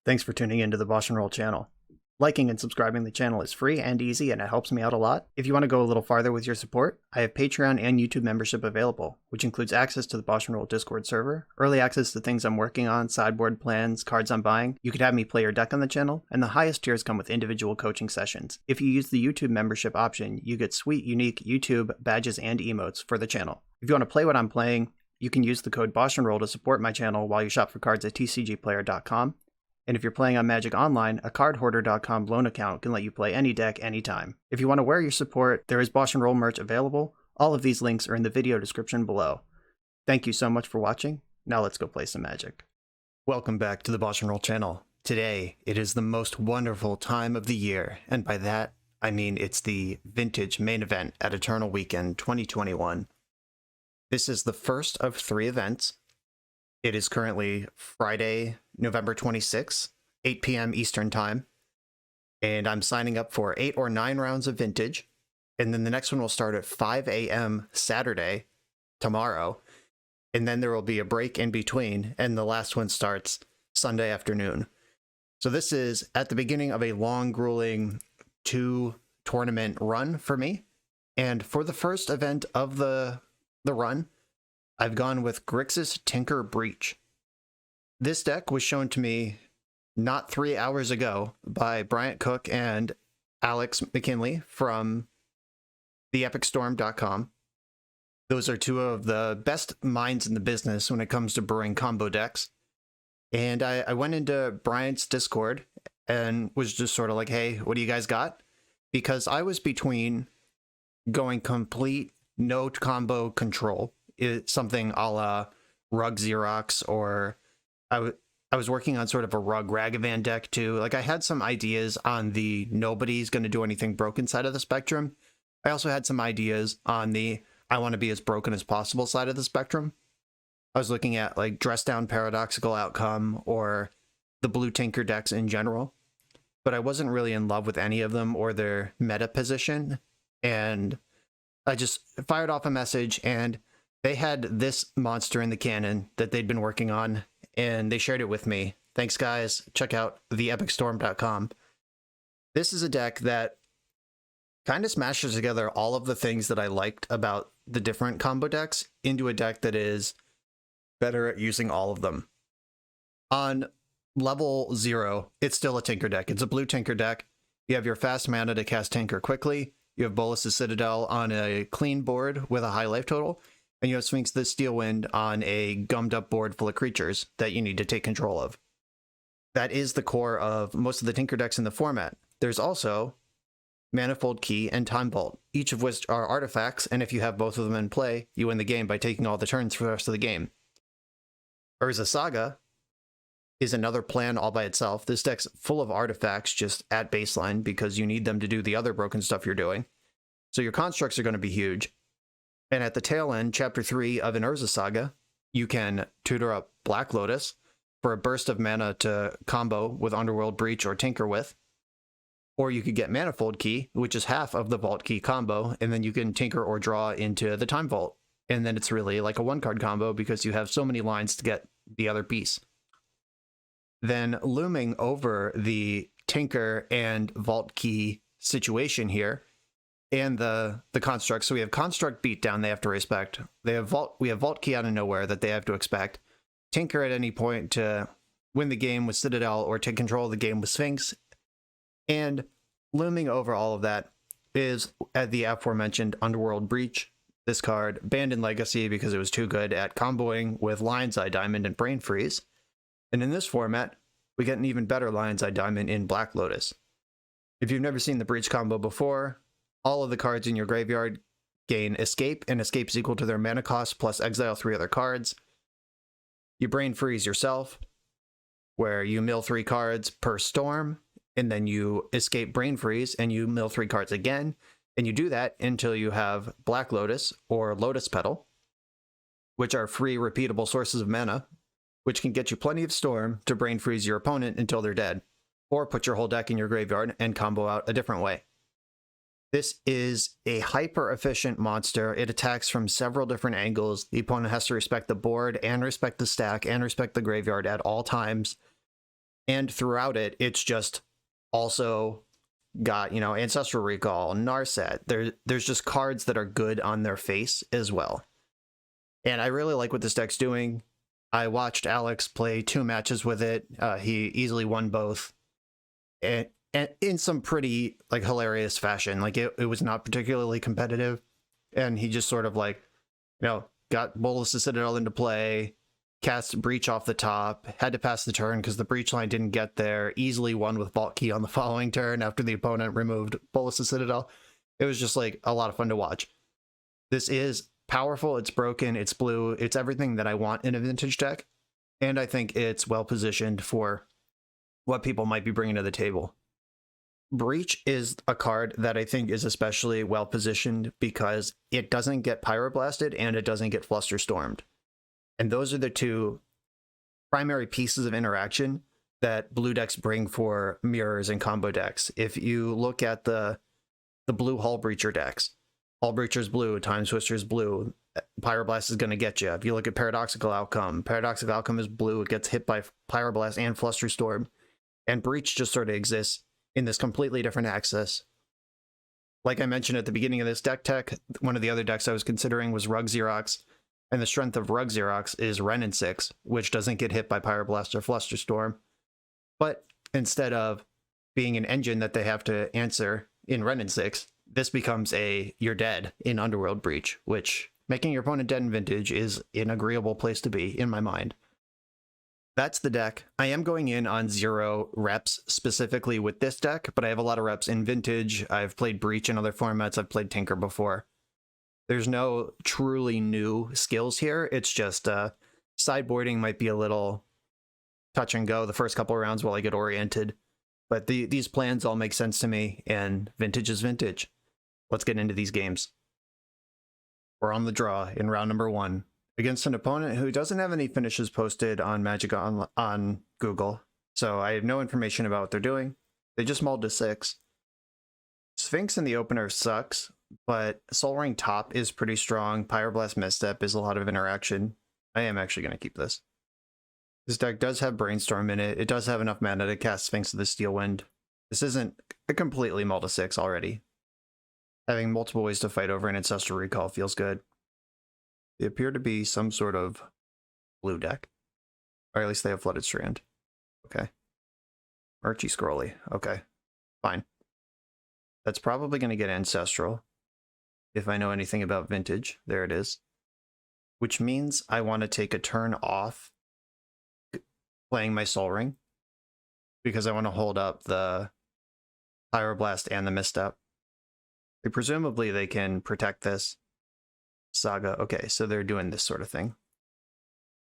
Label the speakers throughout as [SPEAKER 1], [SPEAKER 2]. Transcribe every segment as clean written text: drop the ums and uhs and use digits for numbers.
[SPEAKER 1] Thanks for tuning into the BoshNRoll channel. Liking and subscribing the channel is free and easy, and it helps me out a lot. If you want to go a little farther with your support, I have Patreon and YouTube membership available, which includes access to the BoshNRoll Discord server, early access to things I'm working on, sideboard plans, cards I'm buying. You could have me play your deck on the channel, and the highest tiers come with individual coaching sessions. If you use the YouTube membership option, you get sweet, unique YouTube badges and emotes for the channel. If you want to play what I'm playing, you can use the code BoshNRoll to support my channel while you shop for cards at tcgplayer.com. And if you're playing on Magic Online, a cardhoarder.com loan account can let you play any deck anytime. If you want to wear your support, there is BoshNRoll merch available. All of these links are in the video description below. Thank you so much for watching. Now let's go play some Magic. Welcome back to the BoshNRoll channel. Today, it is the most wonderful time of the year, and by that, I mean it's the Vintage main event at Eternal Weekend 2021. This is the first of 3 events. It is currently Friday, November 26th, 8 p.m. Eastern Time, and I'm signing up for 8 or 9 rounds of Vintage, and then the next one will start at 5 a.m. Saturday, tomorrow, and then there will be a break in between, and the last one starts Sunday afternoon. So this is at the beginning of a long, grueling 2-tournament run for me, and for the first event of the run, I've gone with Grixis Tinker Breach. This deck was shown to me not 3 hours ago by Bryant Cook and Alex Mckinley from theepicstorm.com. Those are 2 of the best minds in the business when it comes to brewing combo decks. And I went into Bryant's Discord and was just sort of like, hey, what do you guys got? Because I was between going complete no combo control, something a la Rug Xerox, or I was working on sort of a Rug Ragavan deck too. Like, I had some ideas on the nobody's going to do anything broken side of the spectrum. I also had some ideas on the I want to be as broken as possible side of the spectrum. I was looking at like Dress Down Paradoxical Outcome or the blue Tinker decks in general, but I wasn't really in love with any of them or their meta position. And I just fired off a message, and they had this monster in the canon that they'd been working on, and they shared it with me. Thanks, guys. Check out theepicstorm.com. This is a deck that kind of smashes together all of the things that I liked about the different combo decks into a deck that is better at using all of them. On level 0, it's still a Tinker deck. It's a blue Tinker deck. You have your fast mana to cast Tinker quickly. You have Bolas' Citadel on a clean board with a high life total. And you have Sphinx the Steelwind on a gummed up board full of creatures that you need to take control of. That is the core of most of the Tinker decks in the format. There's also Manifold Key and Time Vault, each of which are artifacts, and if you have both of them in play, you win the game by taking all the turns for the rest of the game. Urza Saga is another plan all by itself. This deck's full of artifacts just at baseline because you need them to do the other broken stuff you're doing. So your constructs are going to be huge. And at the tail end, Chapter 3 of an Urza Saga, you can tutor up Black Lotus for a burst of mana to combo with Underworld Breach or Tinker with. Or you could get Manifold Key, which is half of the Vault Key combo, and then you can Tinker or draw into the Time Vault. And then it's really like a 1-card combo because you have so many lines to get the other piece. Then looming over the Tinker and Vault Key situation here, and the construct. So we have construct beatdown they have to respect. We have Vault Key out of nowhere that they have to expect. Tinker at any point to win the game with Citadel or take control of the game with Sphinx. And looming over all of that is at the aforementioned Underworld Breach. This card banned in Legacy because it was too good at comboing with Lion's Eye Diamond and Brain Freeze. And in this format, we get an even better Lion's Eye Diamond in Black Lotus. If you've never seen the Breach combo before, all of the cards in your graveyard gain escape, and escape is equal to their mana cost plus exile 3 other cards. You Brain Freeze yourself, where you mill 3 cards per storm, and then you escape Brain Freeze, and you mill 3 cards again, and you do that until you have Black Lotus or Lotus Petal, which are free repeatable sources of mana, which can get you plenty of storm to Brain Freeze your opponent until they're dead, or put your whole deck in your graveyard and combo out a different way. This is a hyper-efficient monster. It attacks from several different angles. The opponent has to respect the board and respect the stack and respect the graveyard at all times. And throughout it, it's just also got, you know, Ancestral Recall, Narset. There's just cards that are good on their face as well. And I really like what this deck's doing. I watched Alex play 2 matches with it. He easily won both. And in some pretty like hilarious fashion. Like it was not particularly competitive. And he just sort of like, you know, got Bolus the Citadel into play, cast Breach off the top, had to pass the turn because the Breach line didn't get there, easily won with Vault Key on the following turn after the opponent removed Bolus the Citadel. It was just like a lot of fun to watch. This is powerful, it's broken, it's blue, it's everything that I want in a vintage deck. And I think it's well positioned for what people might be bringing to the table. Breach is a card that I think is especially well positioned because it doesn't get Pyroblasted and it doesn't get Flusterstormed. And those are the 2 primary pieces of interaction that blue decks bring for mirrors and combo decks. If you look at the blue Hull Breacher decks, Hull Breacher's blue, Time Twister's blue, Pyroblast is going to get you. If you look at Paradoxical Outcome is blue, it gets hit by Pyroblast and Flusterstorm. And Breach just sort of exists in this completely different axis. Like I mentioned at the beginning of this deck tech, one of the other decks I was considering was Rug Xerox, and the strength of Rug Xerox is Wrenn 6, which doesn't get hit by Pyroblast or Flusterstorm. But instead of being an engine that they have to answer in Wrenn 6, this becomes a you're dead in Underworld Breach, which making your opponent dead in Vintage is an agreeable place to be in my mind. That's the deck. I am going in on 0 reps specifically with this deck, but I have a lot of reps in Vintage. I've played Breach in other formats. I've played Tinker before. There's no truly new skills here. It's just sideboarding might be a little touch and go the first couple of rounds while I get oriented. But these plans all make sense to me, and Vintage is Vintage. Let's get into these games. We're on the draw in round number 1. Against an opponent who doesn't have any finishes posted on Magic on Google, so I have no information about what they're doing. They just mulled to 6. Sphinx in the opener sucks, but Sol Ring top is pretty strong. Pyroblast Misstep is a lot of interaction. I am actually going to keep this. This deck does have Brainstorm in it. It does have enough mana to cast Sphinx of the Steel Wind. This isn't a completely mull to 6 already. Having multiple ways to fight over an Ancestral Recall feels good. They appear to be some sort of blue deck. Or at least they have Flooded Strand. Okay. Archie Scrolly. Okay. Fine. That's probably going to get Ancestral. If I know anything about Vintage. There it is. Which means I want to take a turn off playing my Sol Ring. Because I want to hold up the Pyroblast and the Misstep. Presumably they can protect this. Saga. Okay, so they're doing this sort of thing.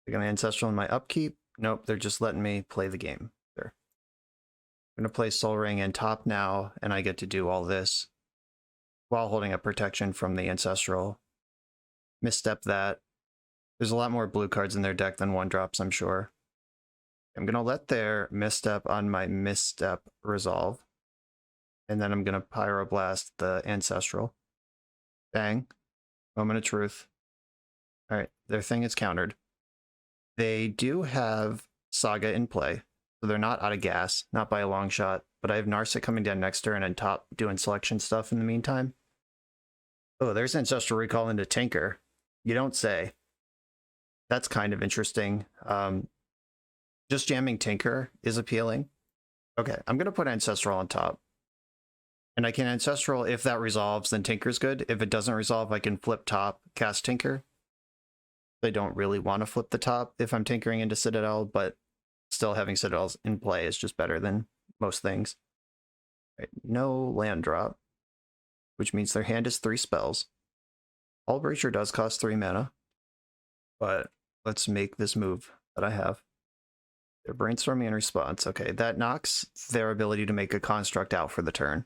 [SPEAKER 1] They're going to Ancestral in my upkeep. Nope, they're just letting me play the game. There. I'm going to play Sol Ring in top now, and I get to do all this while holding up protection from the Ancestral. Misstep that. There's a lot more blue cards in their deck than 1-drops, I'm sure. I'm going to let their Misstep on my Misstep resolve. And then I'm going to Pyroblast the Ancestral. Bang. Moment of truth. All right, their thing is countered. They do have Saga in play, so they're not out of gas, not by a long shot, but I have Narset coming down next turn and top doing selection stuff in the meantime. Oh, there's Ancestral Recall into Tinker. You don't say. That's kind of interesting. Just jamming Tinker is appealing. Okay, I'm going to put Ancestral on top. And I can Ancestral if that resolves, then Tinker's good. If it doesn't resolve, I can flip top, cast Tinker. I don't really want to flip the top if I'm tinkering into Citadel, but still having Citadels in play is just better than most things. Right, no land drop, which means their hand is 3 spells. Hull Breacher does cost 3 mana, but let's make this move that I have. They're brainstorming in response. Okay, that knocks their ability to make a construct out for the turn.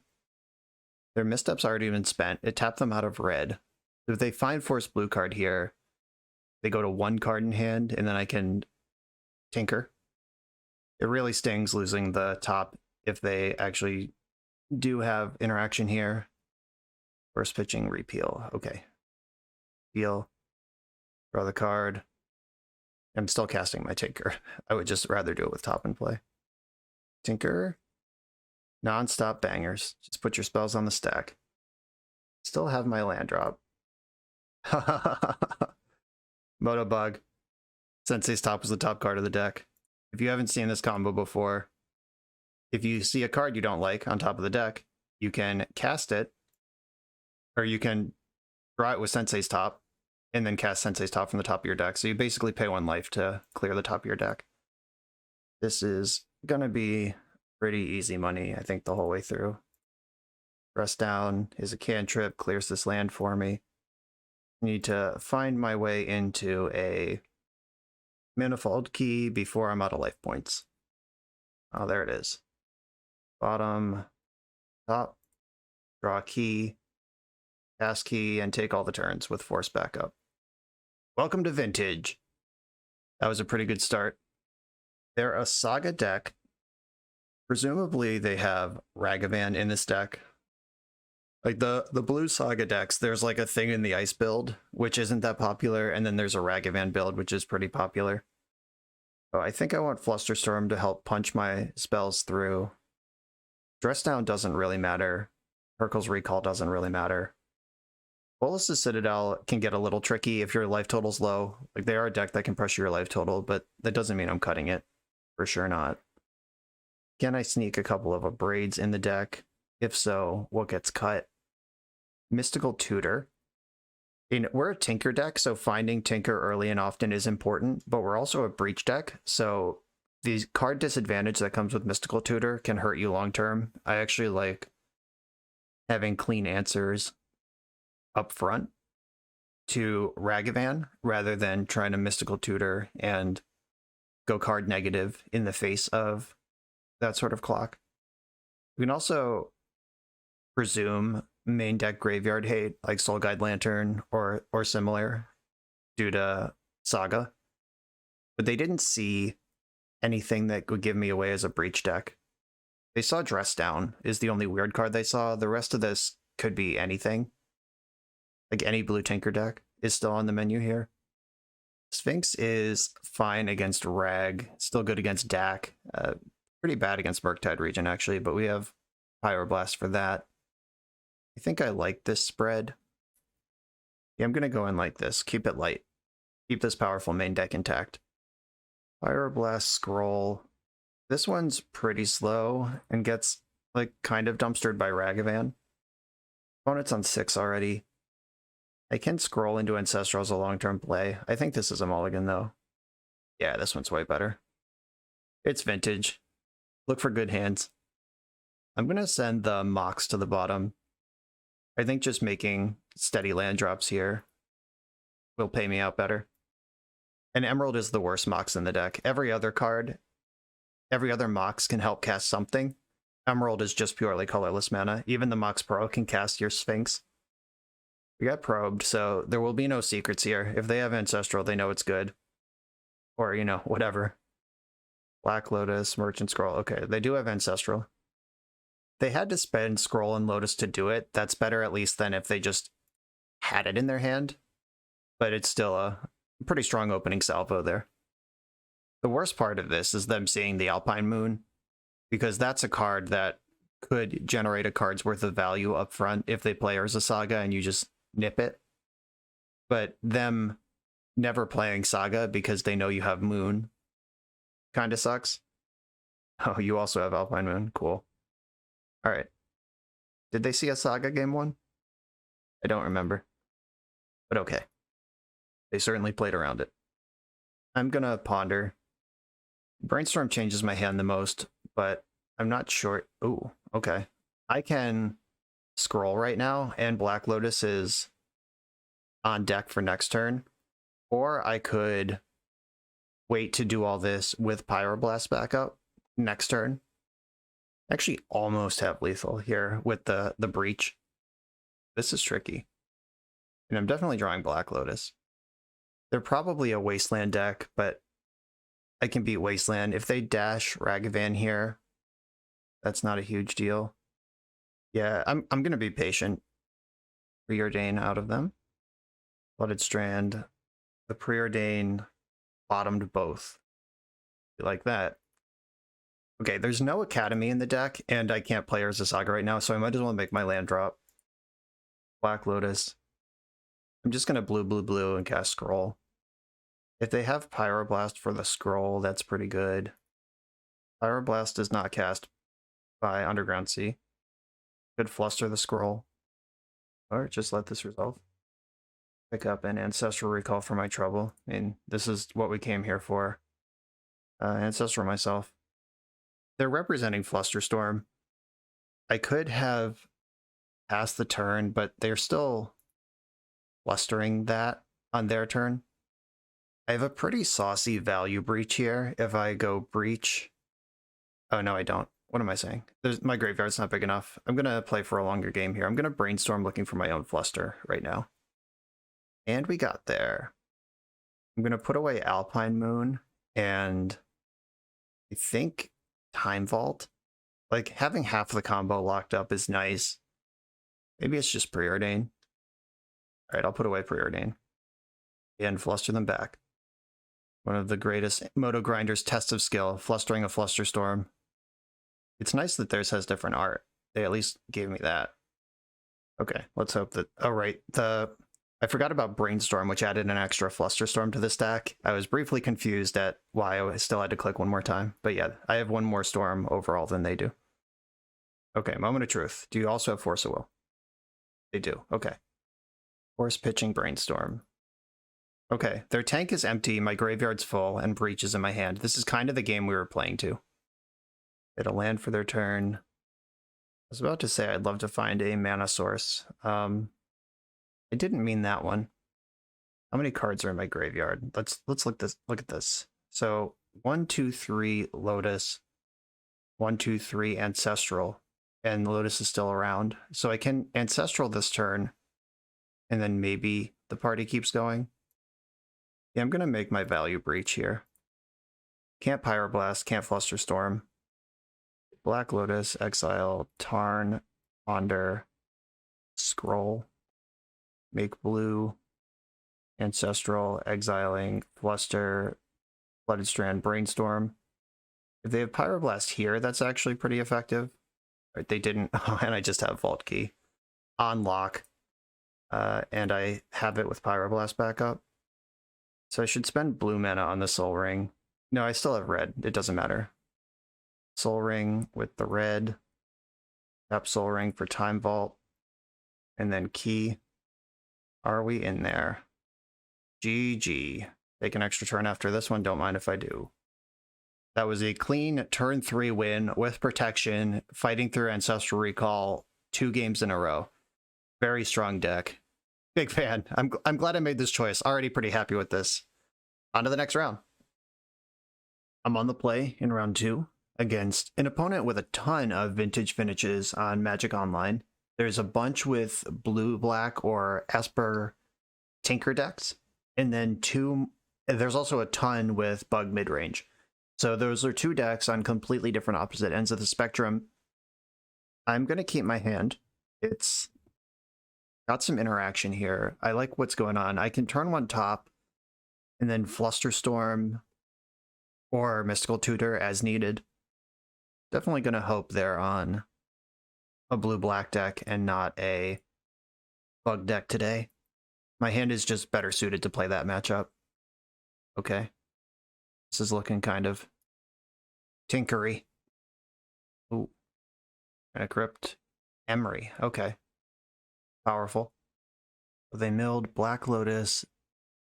[SPEAKER 1] Their Misstep's already been spent. It tapped them out of red. If they find Force Blue card here, they go to 1 card in hand, and then I can Tinker. It really stings losing the top if they actually do have interaction here. First pitching, repeal. Okay. Peel. Draw the card. I'm still casting my Tinker. I would just rather do it with top in play. Tinker. Non-stop bangers. Just put your spells on the stack. Still have my land drop. Motobug. Sensei's Top was the top card of the deck. If you haven't seen this combo before, if you see a card you don't like on top of the deck, you can cast it, or you can draw it with Sensei's Top, and then cast Sensei's Top from the top of your deck. So you basically pay 1 life to clear the top of your deck. This is gonna be pretty easy money, I think, the whole way through. Rest Down is a cantrip, clears this land for me. I need to find my way into a Manifold Key before I'm out of life points. Oh, there it is. Bottom, top, draw key, cast key, and take all the turns with force backup. Welcome to Vintage. That was a pretty good start. They're a Saga deck. Presumably they have Ragavan in this deck. Like the blue Saga decks, there's like a thing in the ice build, which isn't that popular, and then there's a Ragavan build, which is pretty popular. So I think I want Flusterstorm to help punch my spells through. Dress Down doesn't really matter. Hurkyl's Recall doesn't really matter. Bolas's Citadel can get a little tricky if your life total's low. Like, they are a deck that can pressure your life total, but that doesn't mean I'm cutting it. For sure not. Can I sneak a couple of Braids in the deck? If so, what gets cut? Mystical Tutor. We're a Tinker deck, so finding Tinker early and often is important, but we're also a Breach deck, so the card disadvantage that comes with Mystical Tutor can hurt you long term. I actually like having clean answers up front to Ragavan rather than trying to Mystical Tutor and go card negative in the face of that sort of clock. We can also presume main deck graveyard hate, like Soul Guide Lantern or similar, due to Saga. But they didn't see anything that would give me away as a Breach deck. They saw Dress Down is the only weird card they saw. The rest of this could be anything. Like any blue Tinker deck is still on the menu here. Sphinx is fine against Rag, still good against Dak. Pretty bad against Murktide Region, actually, but we have Pyroblast for that. I think I like this spread. Yeah, I'm going to go in like this. Keep it light. Keep this powerful main deck intact. Pyroblast Scroll. This one's pretty slow and gets, like, kind of dumpstered by Ragavan. Opponent's on 6 already. I can scroll into Ancestral as a long-term play. I think this is a mulligan, though. Yeah, this one's way better. It's Vintage. Look for good hands. I'm going to send the Mox to the bottom. I think just making steady land drops here will pay me out better. And Emerald is the worst Mox in the deck. Every other Mox can help cast something. Emerald is just purely colorless mana. Even the Mox Pro can cast your Sphinx. We got probed, so there will be no secrets here. If they have Ancestral, they know it's good. Or, you know, whatever. Black Lotus, Merchant Scroll. Okay, they do have Ancestral. They had to spend Scroll and Lotus to do it. That's better at least than if they just had it in their hand. But it's still a pretty strong opening salvo there. The worst part of this is them seeing the Alpine Moon, because that's a card that could generate a card's worth of value up front if they play Urza Saga and you just nip it. But them never playing Saga because they know you have Moon kind of sucks. Oh, you also have Alpine Moon. Cool. All right. Did they see a Saga game 1? I don't remember. But okay. They certainly played around it. I'm going to ponder. Brainstorm changes my hand the most, but I'm not sure. Ooh, okay. I can scroll right now, and Black Lotus is on deck for next turn. Or I could wait to do all this with Pyroblast backup next turn. Actually almost have lethal here with the Breach. This is tricky. And I'm definitely drawing Black Lotus. They're probably a Wasteland deck, but I can beat Wasteland. If they dash Ragavan here, that's not a huge deal. Yeah, I'm going to be patient. Preordain out of them. Flooded Strand. The Preordain bottomed both. You like that? Okay, there's no Academy in the deck, and I can't play Urza Saga right now, so I might as well make my land drop. Black Lotus. I'm just going to blue, and cast Scroll. If they have Pyroblast for the Scroll, that's pretty good. Pyroblast is not cast by Underground Sea. Could Fluster the Scroll. Or just let this resolve. Pick up an Ancestral Recall for my trouble. I mean, this is what we came here for. Ancestral myself. They're representing Flusterstorm. I could have passed the turn, but they're still flustering that on their turn. I have a pretty saucy value breach here. If I go breach... Oh, no, I don't. What am I saying? My graveyard's not big enough. I'm going to play for a longer game here. I'm going to brainstorm looking for my own fluster right now. And we got there. I'm going to put away Alpine Moon, and I think Time Vault. Like, having half the combo locked up is nice. Maybe it's just Preordain. Alright, I'll put away Preordain. And fluster them back. One of the greatest Moto Grinder's tests of skill, flustering a Flusterstorm. It's nice that theirs has different art. They at least gave me that. Okay, let's hope that... Oh, right. I forgot about Brainstorm, which added an extra Flusterstorm to the stack. I was briefly confused at why I still had to click one more time. But yeah, I have one more Storm overall than they do. Okay, Moment of Truth. Do you also have Force of Will? They do. Okay. Force pitching Brainstorm. Okay, their tank is empty, my graveyard's full, and Breach is in my hand. This is kind of the game we were playing to. It'll land for their turn. I was about to say I'd love to find a mana source. I didn't mean that one. How many cards are in my graveyard? Let's look at this. So 1, 2, 3 Lotus, 1, 2, 3 Ancestral, and Lotus is still around. So I can Ancestral this turn, and then maybe the party keeps going. Yeah, I'm gonna make my value breach here. Can't Pyroblast, can't Flusterstorm. Black Lotus, exile, Tarn, Ponder, Scroll, make blue, Ancestral, exiling, Fluster, Flooded Strand, Brainstorm. If they have Pyroblast here, that's actually pretty effective. Right, they didn't, and I just have Vault Key on lock, and I have it with Pyroblast backup. So I should spend blue mana on the Soul Ring. No, I still have red. It doesn't matter. Soul Ring with the red. Tap Soul Ring for Time Vault. And then Key. Are we in there? GG. Take an extra turn after this one. Don't mind if I do. That was a clean turn 3 win with protection, fighting through Ancestral Recall 2 games in a row. Very strong deck. Big fan. I'm glad I made this choice. Already pretty happy with this. On to the next round. I'm on the play in round 2 against an opponent with a ton of vintage finishes on Magic Online. There's a bunch with blue-black or Esper Tinker decks, and then there's also a ton with Bug midrange. So those are 2 decks on completely different opposite ends of the spectrum. I'm going to keep my hand. It's got some interaction here. I like what's going on. I can turn one top and then Flusterstorm or Mystical Tutor as needed. Definitely going to hope they're on a blue-black deck and not a bug deck today. My hand is just better suited to play that matchup. Okay. This is looking kind of tinkery. Ooh. And a Crypt. Emery. Okay. Powerful. They milled Black Lotus,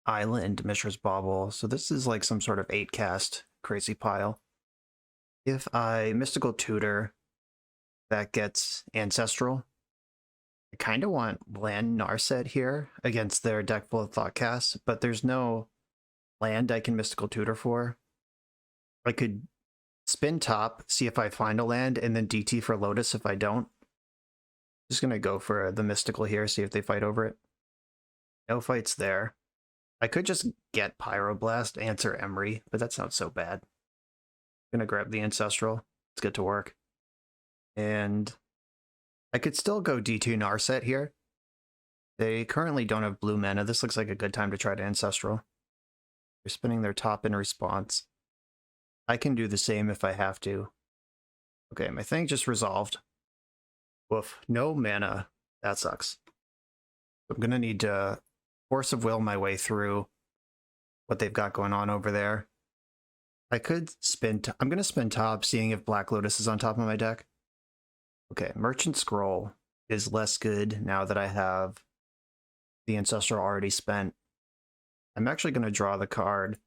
[SPEAKER 1] Island, Mishra's Bauble. So this is like some sort of 8-cast crazy pile. If I Mystical Tutor, that gets Ancestral. I kind of want land Narset here against their deck full of Thoughtcasts, but there's no land I can Mystical Tutor for. I could spin top, see if I find a land, and then DT for Lotus if I don't. Just gonna go for the Mystical here, see if they fight over it. No fights there. I could just get Pyroblast, answer Emery, but that's not so bad. Gonna grab the Ancestral. Let's get to work. And I could still go D2 Narset here. They currently don't have blue mana. This looks like a good time to try to Ancestral. They're spinning their top in response. I can do the same if I have to. Okay, my thing just resolved. Woof, no mana. That sucks. I'm gonna need to force of will my way through what they've got going on over there. I could spin. I'm gonna spin top, seeing if Black Lotus is on top of my deck. Okay, Merchant Scroll is less good now that I have the Ancestral already spent. I'm actually gonna draw the card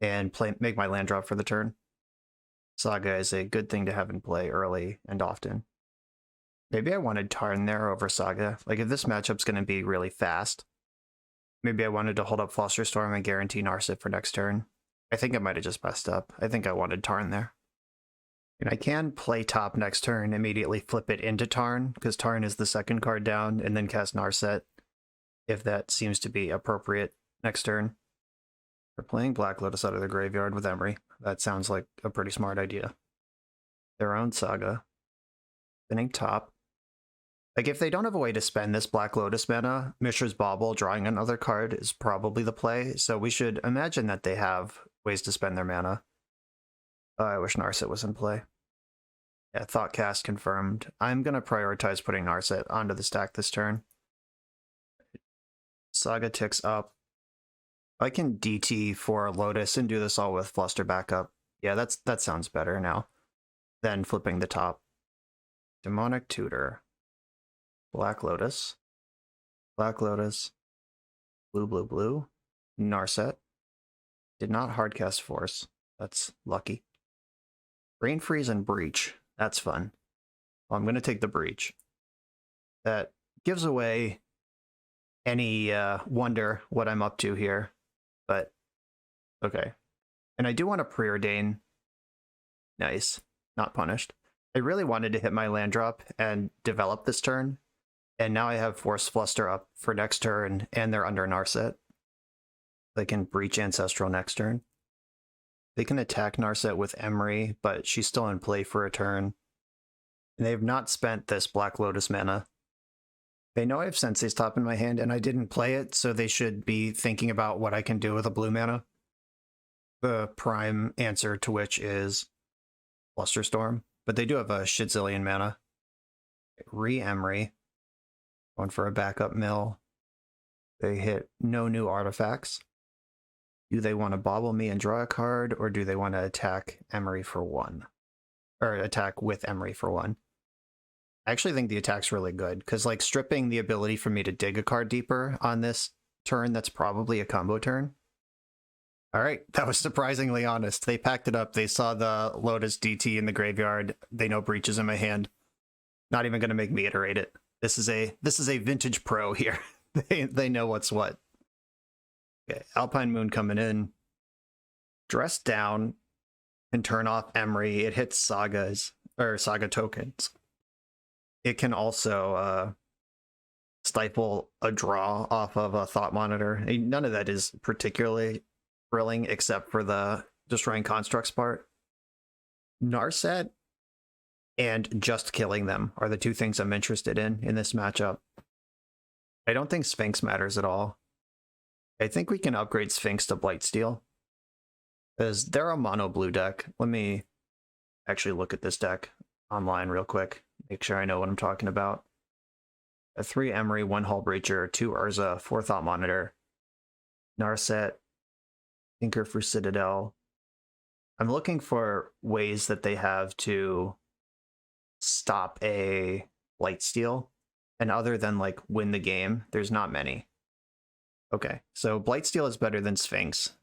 [SPEAKER 1] and make my land drop for the turn. Saga is a good thing to have in play early and often. Maybe I wanted Tarn there over Saga. Like, if this matchup's going to be really fast, maybe I wanted to hold up Flusterstorm and guarantee Narset for next turn. I think I might have just messed up. I think I wanted Tarn there. And I can play top next turn, immediately flip it into Tarn, because Tarn is the second card down, and then cast Narset, if that seems to be appropriate next turn. We're playing Black Lotus out of the graveyard with Emery. That sounds like a pretty smart idea. Their own Saga. Spinning top. Like, if they don't have a way to spend this Black Lotus mana, Mishra's Bauble drawing another card is probably the play, so we should imagine that they have ways to spend their mana. I wish Narset was in play. Yeah, Thoughtcast confirmed. I'm going to prioritize putting Narset onto the stack this turn. Saga ticks up. I can DT for Lotus and do this all with Fluster backup. Yeah, that sounds better now than flipping the top. Demonic Tutor. Black Lotus. Black Lotus. Blue, blue, blue. Narset. Did not hardcast Force. That's lucky. Brain Freeze and Breach. That's fun. Well, I'm going to take the Breach. That gives away any wonder what I'm up to here. But, okay. And I do want to preordain. Nice. Not punished. I really wanted to hit my land drop and develop this turn. And now I have Force Fluster up for next turn, and they're under Narset. They can Breach Ancestral next turn. They can attack Narset with Emery, but she's still in play for a turn. And they have not spent this Black Lotus mana. They know I have Sensei's Top in my hand, and I didn't play it, so they should be thinking about what I can do with a blue mana. The prime answer to which is Flusterstorm, but they do have a shitzillion mana. Re-Emery. Going for a backup mill. They hit no new artifacts. Do they want to bobble me and draw a card, or do they want to attack Emery for 1? Or attack with Emery for 1? I actually think the attack's really good, because like stripping the ability for me to dig a card deeper on this turn, that's probably a combo turn. All right, that was surprisingly honest. They packed it up. They saw the Lotus DT in the graveyard. They know Breach is in my hand. Not even going to make me iterate it. This is a vintage pro here. They know what's what. Okay, Alpine Moon coming in. Dress down and turn off Emery. It hits Saga tokens. It can also stifle a draw off of a Thought Monitor. None of that is particularly thrilling except for the destroying constructs part. Narset and just killing them are the two things I'm interested in this matchup. I don't think Sphinx matters at all. I think we can upgrade Sphinx to Blightsteel, because they're a mono blue deck. Let me actually look at this deck online real quick, make sure I know what I'm talking about. A 3 Emery, 1 Hull Breacher, 2 Urza, 4 Thought Monitor, Narset, Tinker for Citadel. I'm looking for ways that they have to stop a Blightsteel, and other than like win the game, there's not many. Okay, so Blightsteel is better than Sphinx,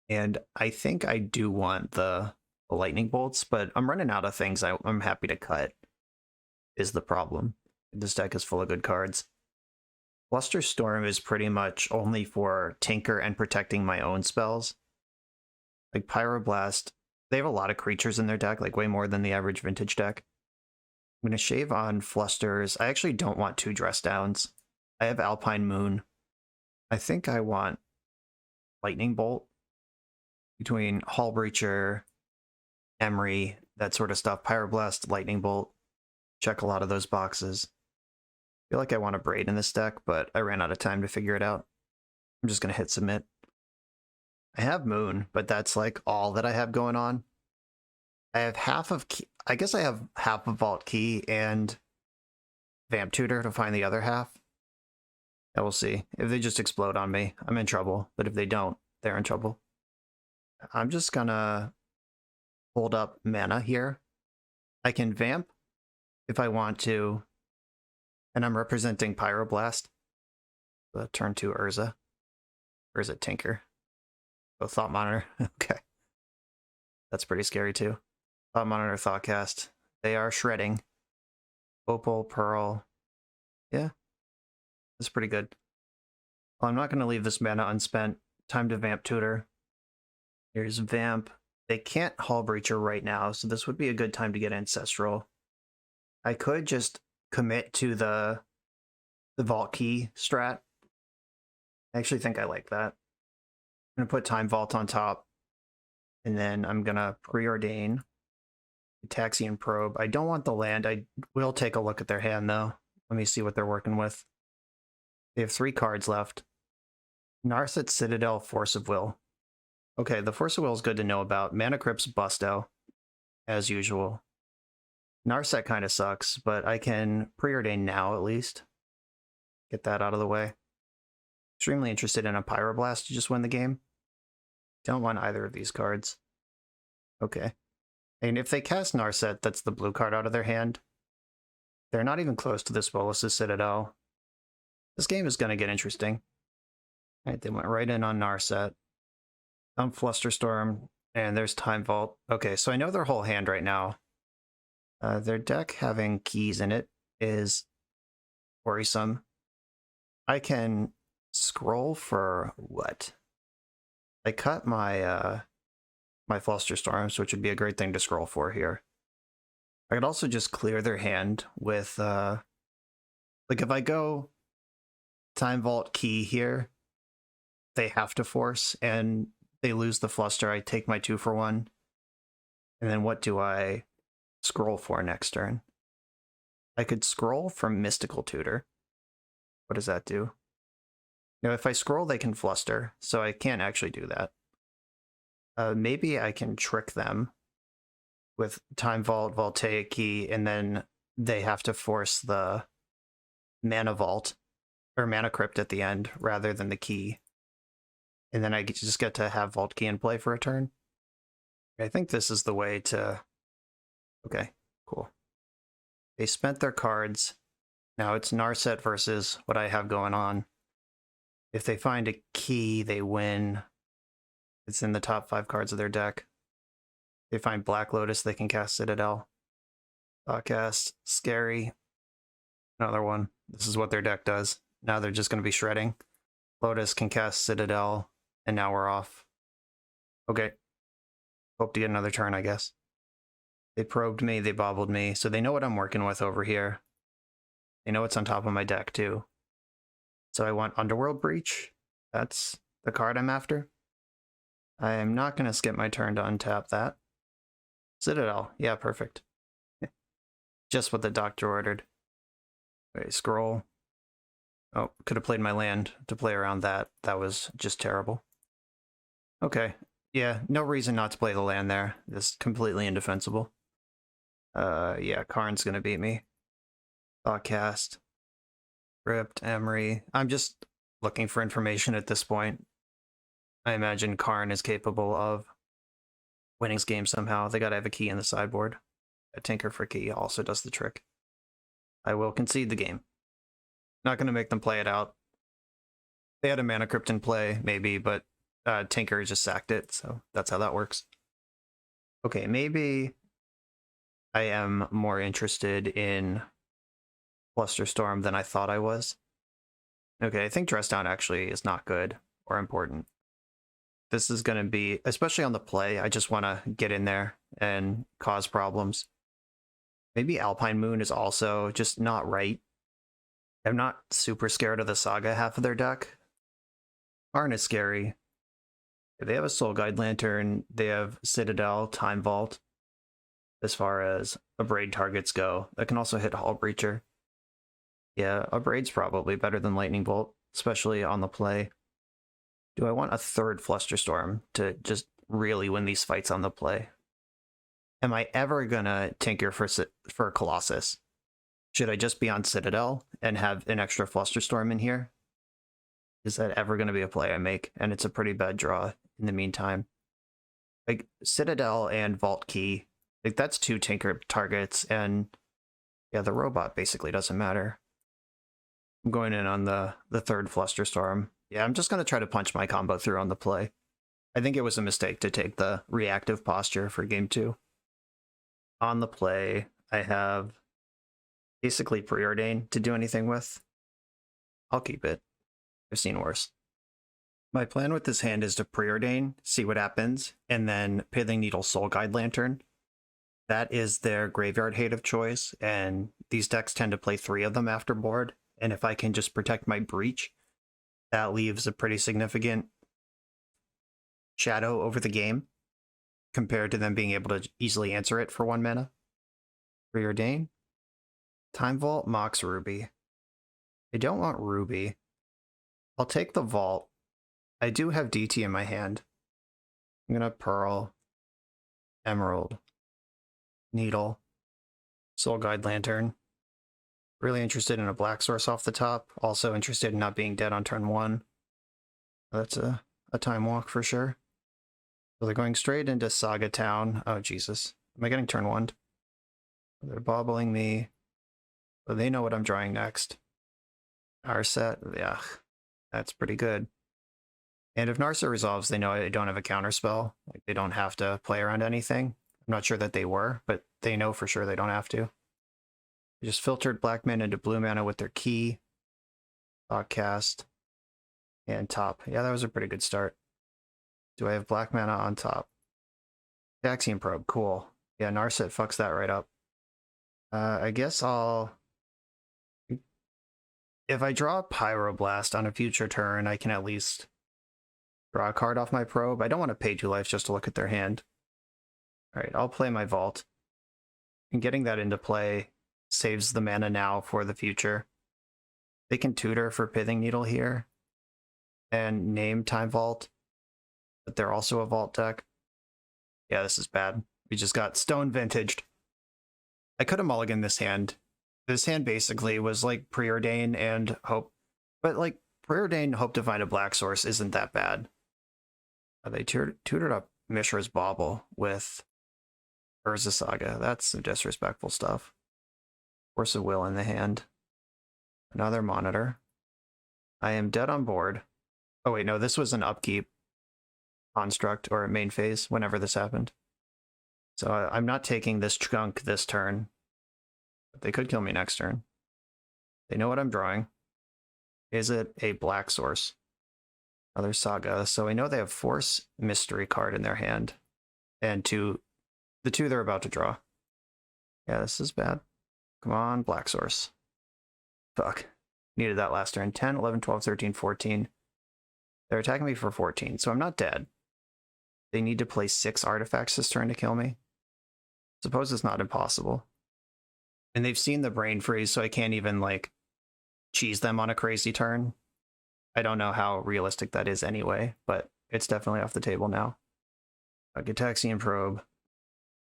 [SPEAKER 1] and I think I do want the lightning bolts, but I'm running out of things I'm happy to cut, is the problem. This deck is full of good cards. Flusterstorm is pretty much only for Tinker and protecting my own spells. Like Pyroblast, they have a lot of creatures in their deck, like way more than the average vintage deck. I'm going to shave on Flusters. I actually don't want 2 Dress Downs. I have Alpine Moon. I think I want Lightning Bolt between Hull Breacher, Emery, that sort of stuff. Pyroblast, Lightning Bolt. Check a lot of those boxes. I feel like I want a Braid in this deck, but I ran out of time to figure it out. I'm just going to hit submit. I have Moon, but that's like all that I have going on. I have half of I guess I have half a Vault Key and Vamp Tutor to find the other half. I will see. If they just explode on me, I'm in trouble. But if they don't, they're in trouble. I'm just gonna hold up mana here. I can Vamp if I want to, and I'm representing Pyroblast. Turn 2 Urza. Urza Tinker. Oh, Thought Monitor. Okay. That's pretty scary too. Thought Monitor, Thoughtcast. They are shredding. Opal, Pearl. Yeah. That's pretty good. Well, I'm not going to leave this mana unspent. Time to Vamp Tutor. Here's Vamp. They can't Hull Breacher right now, so this would be a good time to get Ancestral. I could just commit to the Vault Key strat. I actually think I like that. I'm going to put Time Vault on top, and then I'm going to Preordain Taxian Probe. I don't want the land. I will take a look at their hand, though. Let me see what they're working with. They have 3 cards left. Narset, Citadel, Force of Will. Okay, the Force of Will is good to know about. Mana Crypt's Busto, as usual. Narset kind of sucks, but I can Preordain now, at least. Get that out of the way. Extremely interested in a Pyroblast to just win the game. Don't want either of these cards. Okay. And if they cast Narset, that's the blue card out of their hand. They're not even close to this Bolas' Citadel. This game is going to get interesting. All right, they went right in on Narset. Flusterstorm, and there's Time Vault. Okay, so I know their whole hand right now. Their deck having keys in it is worrisome. I can scroll for what? I cut my my Flusterstorms, which would be a great thing to scroll for here. I could also just clear their hand with like if I go Time Vault Key here, they have to force and they lose the Fluster. I take my 2-for-1. And then what do I scroll for next turn? I could scroll from Mystical Tutor. What does that do? Now, if I scroll, they can Fluster, so I can't actually do that. Maybe I can trick them with Time Vault, Voltaic Key, and then they have to force the Mana Vault, or Mana Crypt at the end, rather than the key. And then I just get to have Vault Key in play for a turn. I think this is the way to... Okay, cool. They spent their cards. Now it's Narset versus what I have going on. If they find a key, they win. It's in the top 5 cards of their deck. If they find Black Lotus, they can cast Citadel. Cast Scary. Another one. This is what their deck does. Now they're just going to be shredding. Lotus can cast Citadel, and now we're off. Okay. Hope to get another turn, I guess. They probed me, they bobbled me, so they know what I'm working with over here. They know what's on top of my deck, too. So I want Underworld Breach. That's the card I'm after. I am not going to skip my turn to untap that. Citadel. Yeah, perfect. Just what the doctor ordered. Okay, scroll. Oh, could have played my land to play around that. That was just terrible. Okay. Yeah, no reason not to play the land there. It's completely indefensible. Yeah, Karn's going to beat me. Thoughtcast. Ripped, Emery. I'm just looking for information at this point. I imagine Karn is capable of winning this game somehow. They gotta have a key in the sideboard. A Tinker for key also does the trick. I will concede the game. Not gonna make them play it out. They had a Mana Crypt in play, maybe, but Tinker just sacked it, so that's how that works. Okay, maybe I am more interested in Flusterstorm than I thought I was. Okay, I think Dress Down actually is not good or important. This is going to be, especially on the play, I just want to get in there and cause problems. Maybe Alpine Moon is also just not right. I'm not super scared of the Saga half of their deck. Karn is scary. They have a Soul Guide Lantern, they have Citadel, Time Vault, as far as Abrade targets go. That can also hit Hull Breacher. Yeah, Abrade's probably better than Lightning Bolt, especially on the play. Do I want a third Flusterstorm to just really win these fights on the play? am I ever gonna tinker for Colossus? Should I just be on Citadel and have an extra Flusterstorm in here? Is that ever going to be a play I make? And it's a pretty bad draw in the meantime. Like, Citadel and Vault Key, like, that's 2 tinker targets, and yeah, the robot basically doesn't matter. I'm going in on the third Flusterstorm. Yeah, I'm just going to try to punch my combo through on the play. I think it was a mistake to take the reactive posture for game 2. On the play, I have basically Preordain to do anything with. I'll keep it. I've seen worse. My plan with this hand is to Preordain, see what happens, and then Pithing Needle Soul Guide Lantern. That is their graveyard hate of choice, and these decks tend to play 3 of them after board, and if I can just protect my Breach, that leaves a pretty significant shadow over the game, compared to them being able to easily answer it for 1 mana. Preordain. Time Vault, Mox, Ruby. I don't want Ruby. I'll take the Vault. I do have DT in my hand. I'm gonna Pearl, Emerald, Needle, Soul Guide Lantern. Really interested in a black source off the top. Also interested in not being dead on turn 1. That's a time walk for sure. So they're going straight into Saga Town. Oh, Jesus. Am I getting turn 1? They're bobbling me. But they know what I'm drawing next. Narset, yeah, that's pretty good. And if Narset resolves, they know I don't have a counterspell. Like, they don't have to play around anything. I'm not sure that they were, but they know for sure they don't have to. They just filtered black mana into blue mana with their key, cast, and top. Yeah, that was a pretty good start. Do I have black mana on top? Daxian Probe, cool. Yeah, Narset fucks that right up. I guess I'll... If I draw Pyroblast on a future turn, I can at least draw a card off my probe. I don't want to pay 2 life just to look at their hand. Alright, I'll play my Vault. And getting that into play saves the mana now for the future. They can tutor for Pithing Needle here and name Time Vault, but they're also a Vault deck. Yeah, this is bad. We just got stone vintaged. I could have mulliganed this hand. This hand basically was like Preordain and Hope, but like Preordain, Hope to find a black source isn't that bad. They tutored up Mishra's Bauble with Urza Saga. That's some disrespectful stuff. Force of Will in the hand. Another Monitor. I am dead on board. Oh wait, no, this was an upkeep construct or main phase whenever this happened. So I'm not taking this chunk this turn. But they could kill me next turn. They know what I'm drawing. Is it a black source? Another Saga. So I know they have Force Mystery card in their hand. And the 2 they're about to draw. Yeah, this is bad. Come on, black source. Fuck. Needed that last turn. 10, 11, 12, 13, 14. They're attacking me for 14, so I'm not dead. They need to play 6 artifacts this turn to kill me. Suppose it's not impossible. And they've seen the brain freeze, so I can't even, like, cheese them on a crazy turn. I don't know how realistic that is anyway, but it's definitely off the table now. Gitaxian Probe.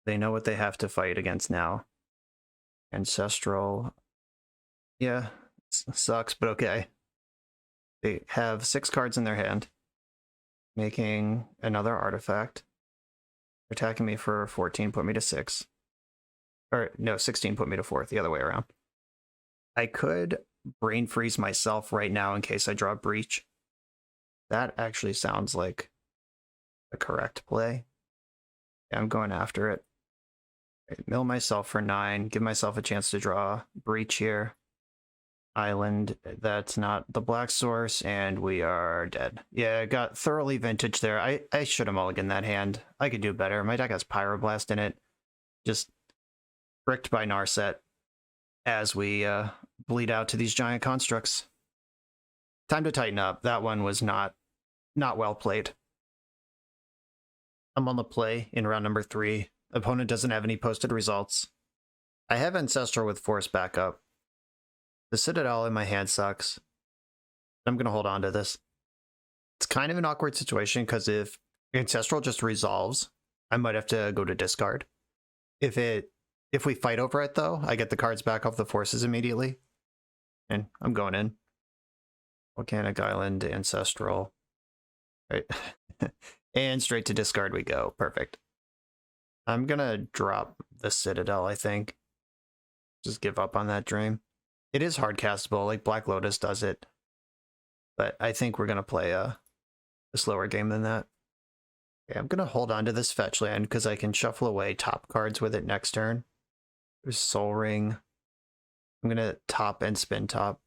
[SPEAKER 1] They know what they have to fight against now. Ancestral. Yeah, sucks, but okay. They have 6 cards in their hand, making another artifact. They're attacking me for 14, put me to 6. Or, no, 16 put me to 4th, the other way around. I could brain freeze myself right now in case I draw Breach. That actually sounds like a correct play. Yeah, I'm going after it. Mill myself for 9, give myself a chance to draw Breach here. Island, that's not the black source, and we are dead. Yeah, I got thoroughly vintage there. I should have mulliganed that hand. I could do better. My deck has Pyroblast in it. Just bricked by Narset as we bleed out to these giant constructs. Time to tighten up. That one was not well played. I'm on the play in round number 3. Opponent doesn't have any posted results. I have Ancestral with Force backup. The Citadel in my hand sucks. I'm going to hold on to this. It's kind of an awkward situation because if Ancestral just resolves, I might have to go to discard. If we fight over it though, I get the cards back off the forces immediately. And I'm going in. Volcanic Island, Ancestral. Right. And straight to discard we go. Perfect. I'm gonna drop the Citadel, I think. Just give up on that dream. It is hard castable, like Black Lotus does it. But I think we're gonna play a slower game than that. Okay, I'm gonna hold on to this fetch land because I can shuffle away top cards with it next turn. There's Soul Ring. I'm gonna top and spin top,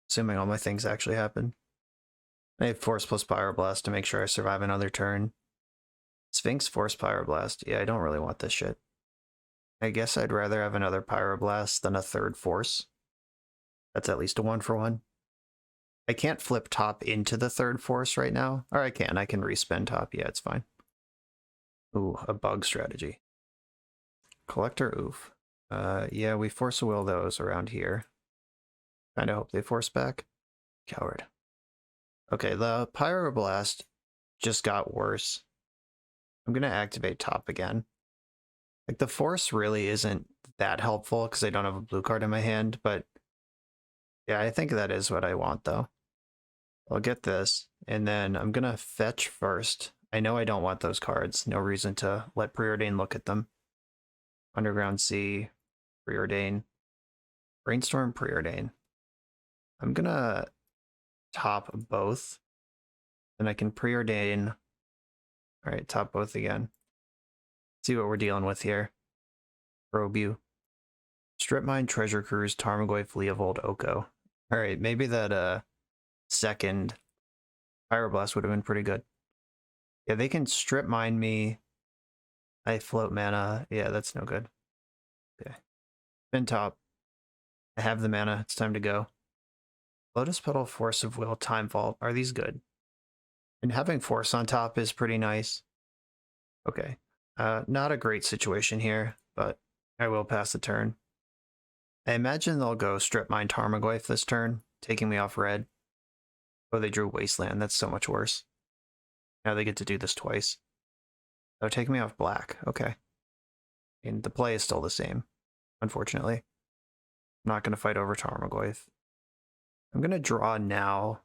[SPEAKER 1] assuming all my things actually happen. I have Force plus Pyroblast to make sure I survive another turn. Sphinx, Force, Pyroblast. Yeah, I don't really want this shit. I guess I'd rather have another Pyroblast than a third Force. That's at least a 1-for-1. I can't flip top into the third Force right now. Or I can respin top. Yeah, it's fine. Ooh, a bug strategy. Collector, oof. Yeah, we Force a Will those around here. Kinda hope they force back. Coward. Okay, the Pyroblast just got worse. I'm gonna activate top again. Like, the Force really isn't that helpful because I don't have a blue card in my hand, but yeah, I think that is what I want, though. I'll get this, and then I'm gonna fetch first. I know I don't want those cards. No reason to let Preordain look at them. Underground Sea, Preordain. Brainstorm, Preordain. I'm gonna top both. Then I can Preordain. Alright, top both again. See what we're dealing with here. Probe you. Strip Mine, Treasure Cruise, Tarmogoyf, Leovold, Oko. Alright, maybe that second Pyroblast would have been pretty good. Yeah, they can Strip Mine me. I float mana. Yeah, that's no good. Okay. Spin top. I have the mana. It's time to go. Lotus Petal, Force of Will, Time Vault. Are these good? And having Force on top is pretty nice. Okay. Not a great situation here, but I will pass the turn. I imagine they'll go Strip Mine Tarmogoyf this turn, taking me off red. Oh, they drew Wasteland. That's so much worse. Now they get to do this twice. Oh, take me off black. Okay. And the play is still the same, unfortunately. I'm not going to fight over Tarmogoyf. I'm going to draw now.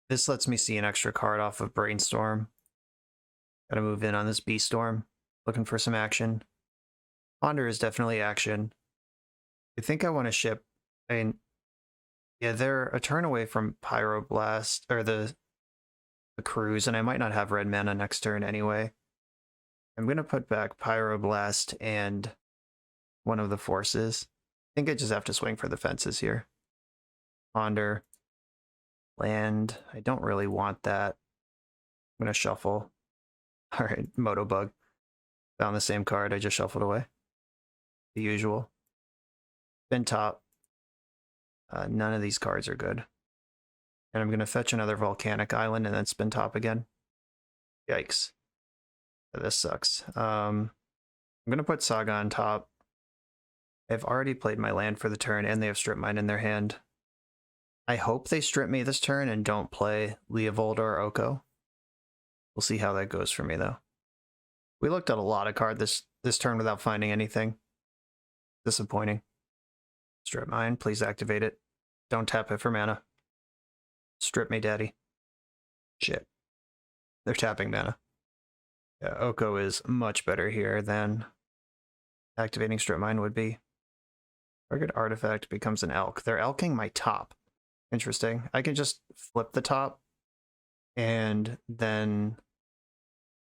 [SPEAKER 1] This lets me see an extra card off of Brainstorm. Gotta move in on this Beastorm. Looking for some action. Ponder is definitely action. I think I want to ship. I mean, yeah, they're a turn away from Pyroblast, or the Cruise, and I might not have red mana next turn anyway. I'm going to put back Pyroblast and one of the Forces. I think I just have to swing for the fences here. Ponder. Land. I don't really want that. I'm going to shuffle. Alright, Motobug. Found the same card I just shuffled away. The usual. Spin top. None of these cards are good. And I'm going to fetch another Volcanic Island and then spin top again. Yikes. This sucks. I'm going to put Saga on top. I've already played my land for the turn, and they have Strip Mine in their hand. I hope they strip me this turn and don't play Leovold or Oko. We'll see how that goes for me, though. We looked at a lot of cards this turn without finding anything. Disappointing. Strip Mine, please activate it. Don't tap it for mana. Strip me, daddy. Shit. They're tapping mana. Yeah, Oko is much better here than activating Strip Mine would be. Target artifact becomes an elk. They're elking my top. Interesting. I can just flip the top, and then,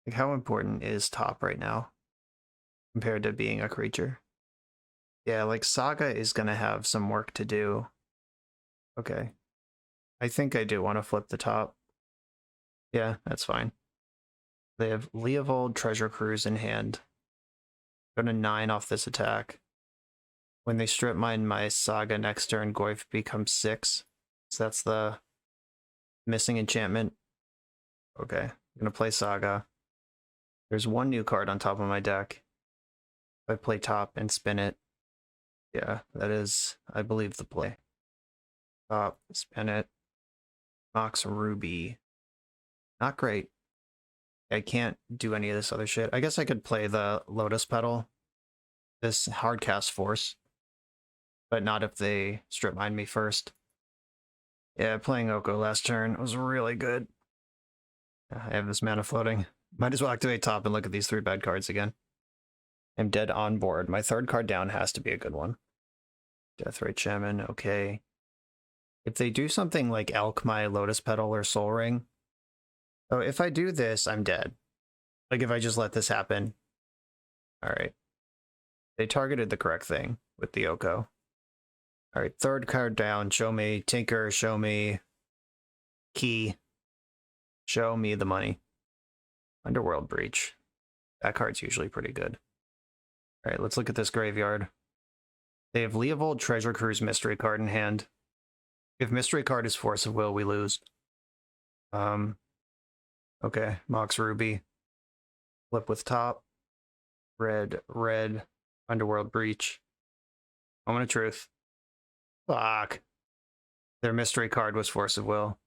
[SPEAKER 1] like, how important is top right now compared to being a creature? Yeah, like, Saga is going to have some work to do. Okay. I think I do want to flip the top. Yeah, that's fine. They have Leovold, Treasure Cruise in hand. Go to 9 off this attack. When they strip mine my Saga next turn, Goyf becomes 6. So that's the missing enchantment. Okay, I'm going to play Saga. There's one new card on top of my deck. If I play top and spin it, yeah, that is, I believe, the play. Top, spin it. Mox Ruby. Not great. I can't do any of this other shit. I guess I could play the Lotus Petal this hard cast force, but not if they strip mine me first. Yeah, playing Oko last turn was really good. I have this mana floating. Might as well activate top and look at these 3 bad cards again. I'm dead on board. My 3rd card down has to be a good one. Deathrite Shaman, okay. If they do something like Elk my Lotus Petal or Soul Ring... Oh, if I do this, I'm dead. Like, if I just let this happen. Alright. They targeted the correct thing with the Oko. Alright, 3rd card down. Show me Tinker, show me Key. Show me the money. Underworld Breach. That card's usually pretty good. Alright, let's look at this graveyard. They have Leovold Treasure Cruise Mystery card in hand. If Mystery card is Force of Will, we lose. Okay, Mox Ruby. Flip with top. Red, red. Underworld Breach. Moment of Truth. Fuck. Their Mystery card was Force of Will.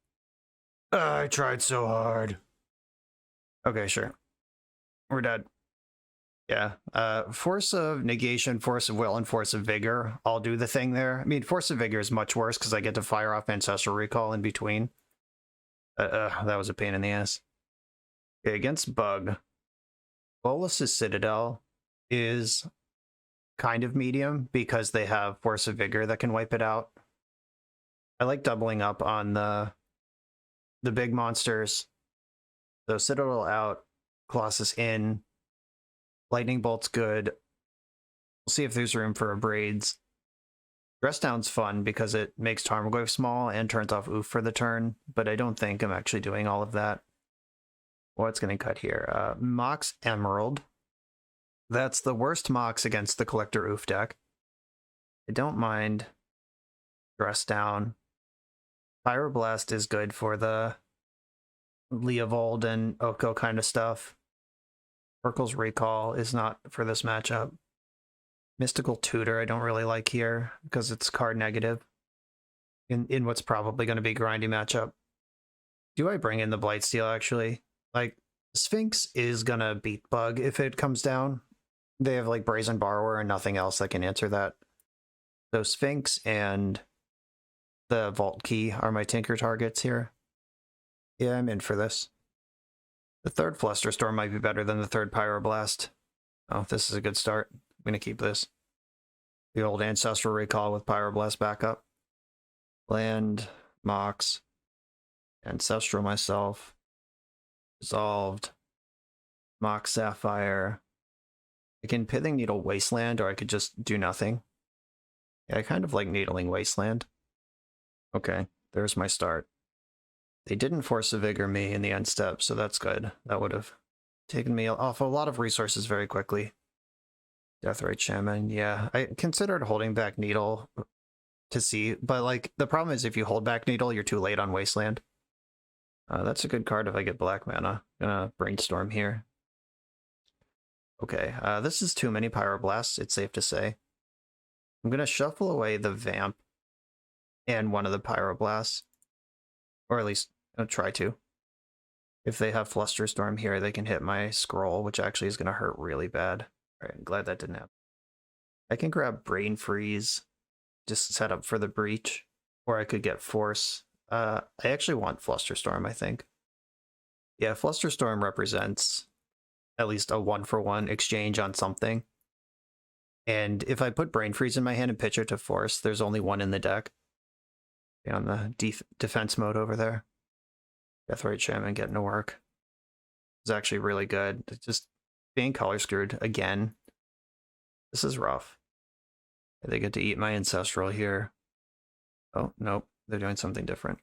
[SPEAKER 1] I tried so hard. Okay, sure. We're dead. Yeah. Force of Negation, Force of Will, and Force of Vigor all do the thing there. I mean, Force of Vigor is much worse because I get to fire off Ancestral Recall in between. That was a pain in the ass. Okay, against Bug, Bolas's Citadel is kind of medium because they have Force of Vigor that can wipe it out. I like doubling up on the big monsters. So Citadel out, Colossus in, Lightning Bolt's good. We'll see if there's room for a Braids. Dress Down's fun because it makes Tarmogoyf small and turns off Oof for the turn, but I don't think I'm actually doing all of that. What's going to cut here? Mox Emerald. That's the worst Mox against the Collector Oof deck. I don't mind Dress Down. Pyroblast is good for the Leovold and Oko kind of stuff. Oracle's Recall is not for this matchup. Mystical Tutor I don't really like here because it's card negative in what's probably going to be a grindy matchup. Do I bring in the Blightsteel actually? Like, Sphinx is going to beat Bug if it comes down. They have like Brazen Borrower and nothing else that can answer that. So Sphinx and the Vault Key are my Tinker targets here. Yeah, I'm in for this. The 3rd Flusterstorm might be better than the 3rd Pyroblast. Oh, this is a good start. I'm going to keep this. The old Ancestral Recall with Pyroblast backup. Land, Mox, Ancestral myself. Resolved. Mox Sapphire. I can Pithing Needle Wasteland, or I could just do nothing. Yeah, I kind of like Needling Wasteland. Okay, there's my start. They didn't Force a Vigor me in the end step, so that's good. That would have taken me off a lot of resources very quickly. Deathrite Shaman, yeah. I considered holding back Needle to see, but like the problem is if you hold back Needle, you're too late on Wasteland. That's a good card if I get black mana. Gonna Brainstorm here. Okay, this is too many Pyroblasts, it's safe to say. I'm gonna shuffle away the Vamp and one of the Pyroblasts. Or at least I'll try to. If they have Flusterstorm here, they can hit my Scroll, which actually is going to hurt really bad. Alright, I'm glad that didn't happen. I can grab Brain Freeze, just set up for the Breach, or I could get Force. I actually want Flusterstorm, I think. Yeah, Flusterstorm represents at least a 1-for-1 exchange on something. And if I put Brain Freeze in my hand and pitch it to Force, there's only one in the deck. On the defense mode over there. Deathrite Shaman getting to work. It's actually really good. It's just being color screwed again. This is rough. They get to eat my Ancestral here. Oh, nope. They're doing something different.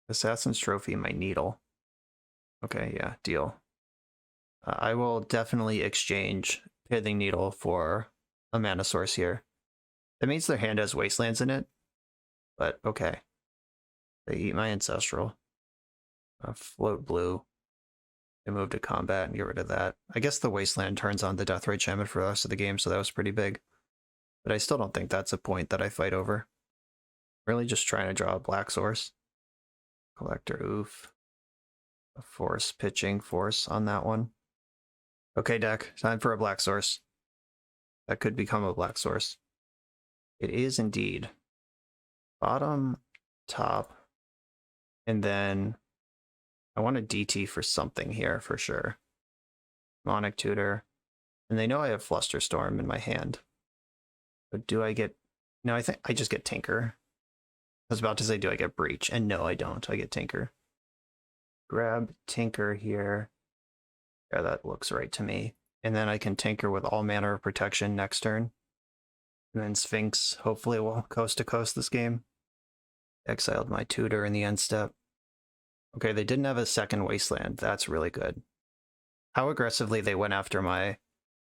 [SPEAKER 1] Assassin's Trophy, my Needle. Okay, yeah, deal. I will definitely exchange Pithing Needle for a mana source here. That means their hand has Wastelands in it. But okay. They eat my Ancestral. Float blue. They move to combat and get rid of that. I guess the Wasteland turns on the Deathrite Shaman for the rest of the game, so that was pretty big. But I still don't think that's a point that I fight over. Really just trying to draw a black source. Collector Oof. A Force, pitching Force on that one. Okay, deck. Time for a black source. That could become a black source. It is indeed. Bottom, top, and then I want a DT for something here for sure. Monic Tutor. And they know I have Flusterstorm in my hand. But do I get... No, I think I just get Tinker. I was about to say, do I get Breach? And no, I don't. I get Tinker. Grab Tinker here. Yeah, that looks right to me. And then I can Tinker with all manner of protection next turn. And then Sphinx hopefully will coast to coast this game. Exiled my Tutor in the end step. Okay, they didn't have a second Wasteland. That's really good. How aggressively they went after my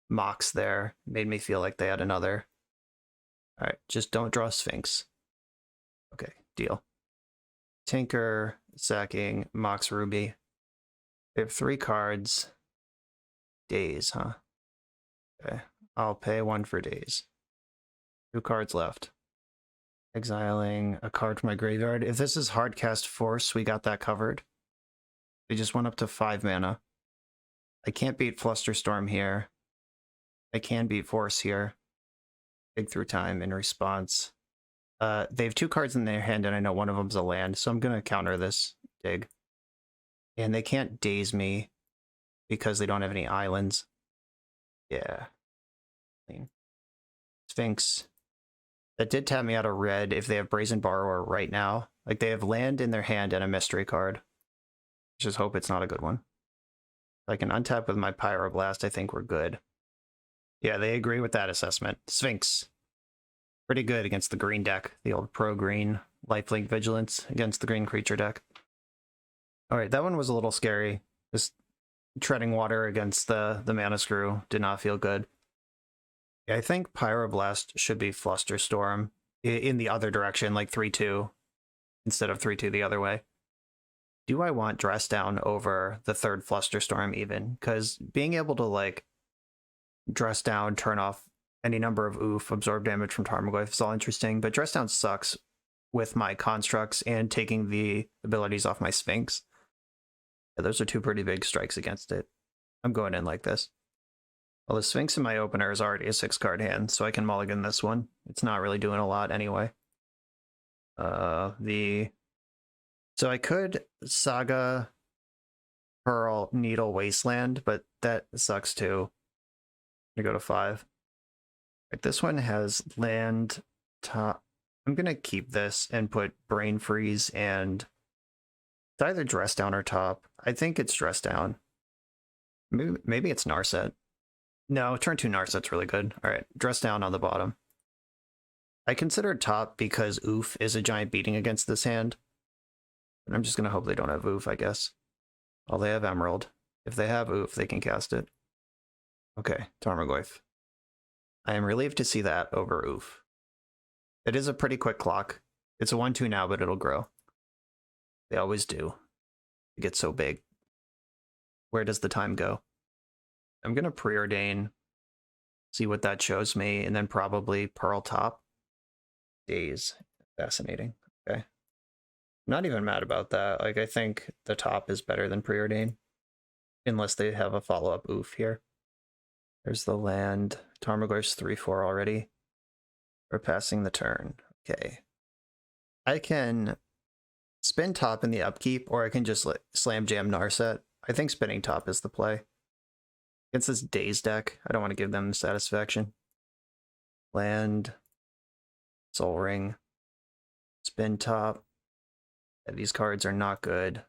[SPEAKER 1] Mox there made me feel like they had another. Alright, just don't draw Sphinx. Okay, deal. Tinker, sacking, Mox Ruby. They have 3 cards. Days, huh? Okay, I'll pay 1 for Days. 2 cards left. Exiling a card from my graveyard. If this is Hardcast Force, we got that covered. They just went up to 5 mana. I can't beat Flusterstorm here. I can beat Force here. Dig through time in response. They have 2 cards in their hand, and I know one of them's a land, so I'm going to counter this dig. And they can't daze me because they don't have any islands. Yeah. Sphinx. That did tap me out of red if they have Brazen Borrower right now. Like, they have land in their hand and a mystery card. Just hope it's not a good one. If I can untap with my Pyroblast, I think we're good. Yeah, they agree with that assessment. Sphinx. Pretty good against the green deck. The old pro-green lifelink vigilance against the green creature deck. Alright, that one was a little scary. Just treading water against the mana screw did not feel good. Yeah, I think Pyroblast should be Flusterstorm in the other direction, like 3-2, instead of 3-2 the other way. Do I want Dress Down over the 3rd Flusterstorm even? Because being able to, like, Dress Down, turn off any number of oof, absorb damage from Tarmogoyf is all interesting, but Dress Down sucks with my constructs and taking the abilities off my Sphinx. Yeah, those are 2 pretty big strikes against it. I'm going in like this. Well, the Sphinx in my opener is already a 6-card hand, so I can mulligan this one. It's not really doing a lot anyway. So I could Saga, Pearl, Needle, Wasteland, but that sucks too. I'm gonna go to 5. Right, this one has land top. I'm gonna keep this and put Brain Freeze and it's either Dress Down or top. I think it's Dress Down. Maybe it's Narset. No, turn 2 Narset's really good. Alright, Dress Down on the bottom. I consider top because oof is a giant beating against this hand. But I'm just gonna hope they don't have oof, I guess. Well, they have Emerald. If they have oof, they can cast it. Okay, Tarmogoyf. I am relieved to see that over oof. It is a pretty quick clock. It's a 1-2 now, but it'll grow. They always do. It gets so big. Where does the time go? I'm going to preordain, see what that shows me, and then probably Pearl top. Days. Fascinating. Okay. I'm not even mad about that. Like, I think the top is better than preordain. Unless they have a follow-up oof here. There's the land. Tarmogoyf's 3-4 already. We're passing the turn. Okay. I can spin top in the upkeep, or I can just slam jam Narset. I think spinning top is the play. Against this Daze deck, I don't want to give them the satisfaction. Land. Soul Ring. Spin top. Yeah, these cards are not good.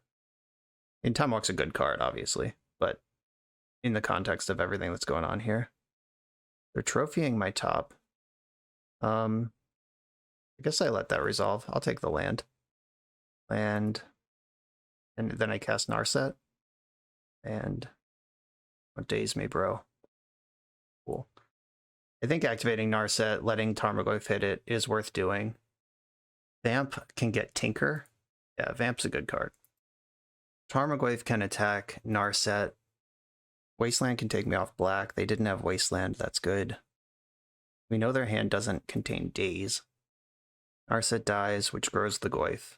[SPEAKER 1] And Time Walk's a good card, obviously, but in the context of everything that's going on here. They're trophying my top. I guess I let that resolve. I'll take the land. Land. And then I cast Narset. And what daze me, bro. Cool. I think activating Narset, letting Tarmogoyf hit it, is worth doing. Vamp can get Tinker. Yeah, Vamp's a good card. Tarmogoyf can attack Narset. Wasteland can take me off black. They didn't have Wasteland. That's good. We know their hand doesn't contain Daze. Narset dies, which grows the Goyf.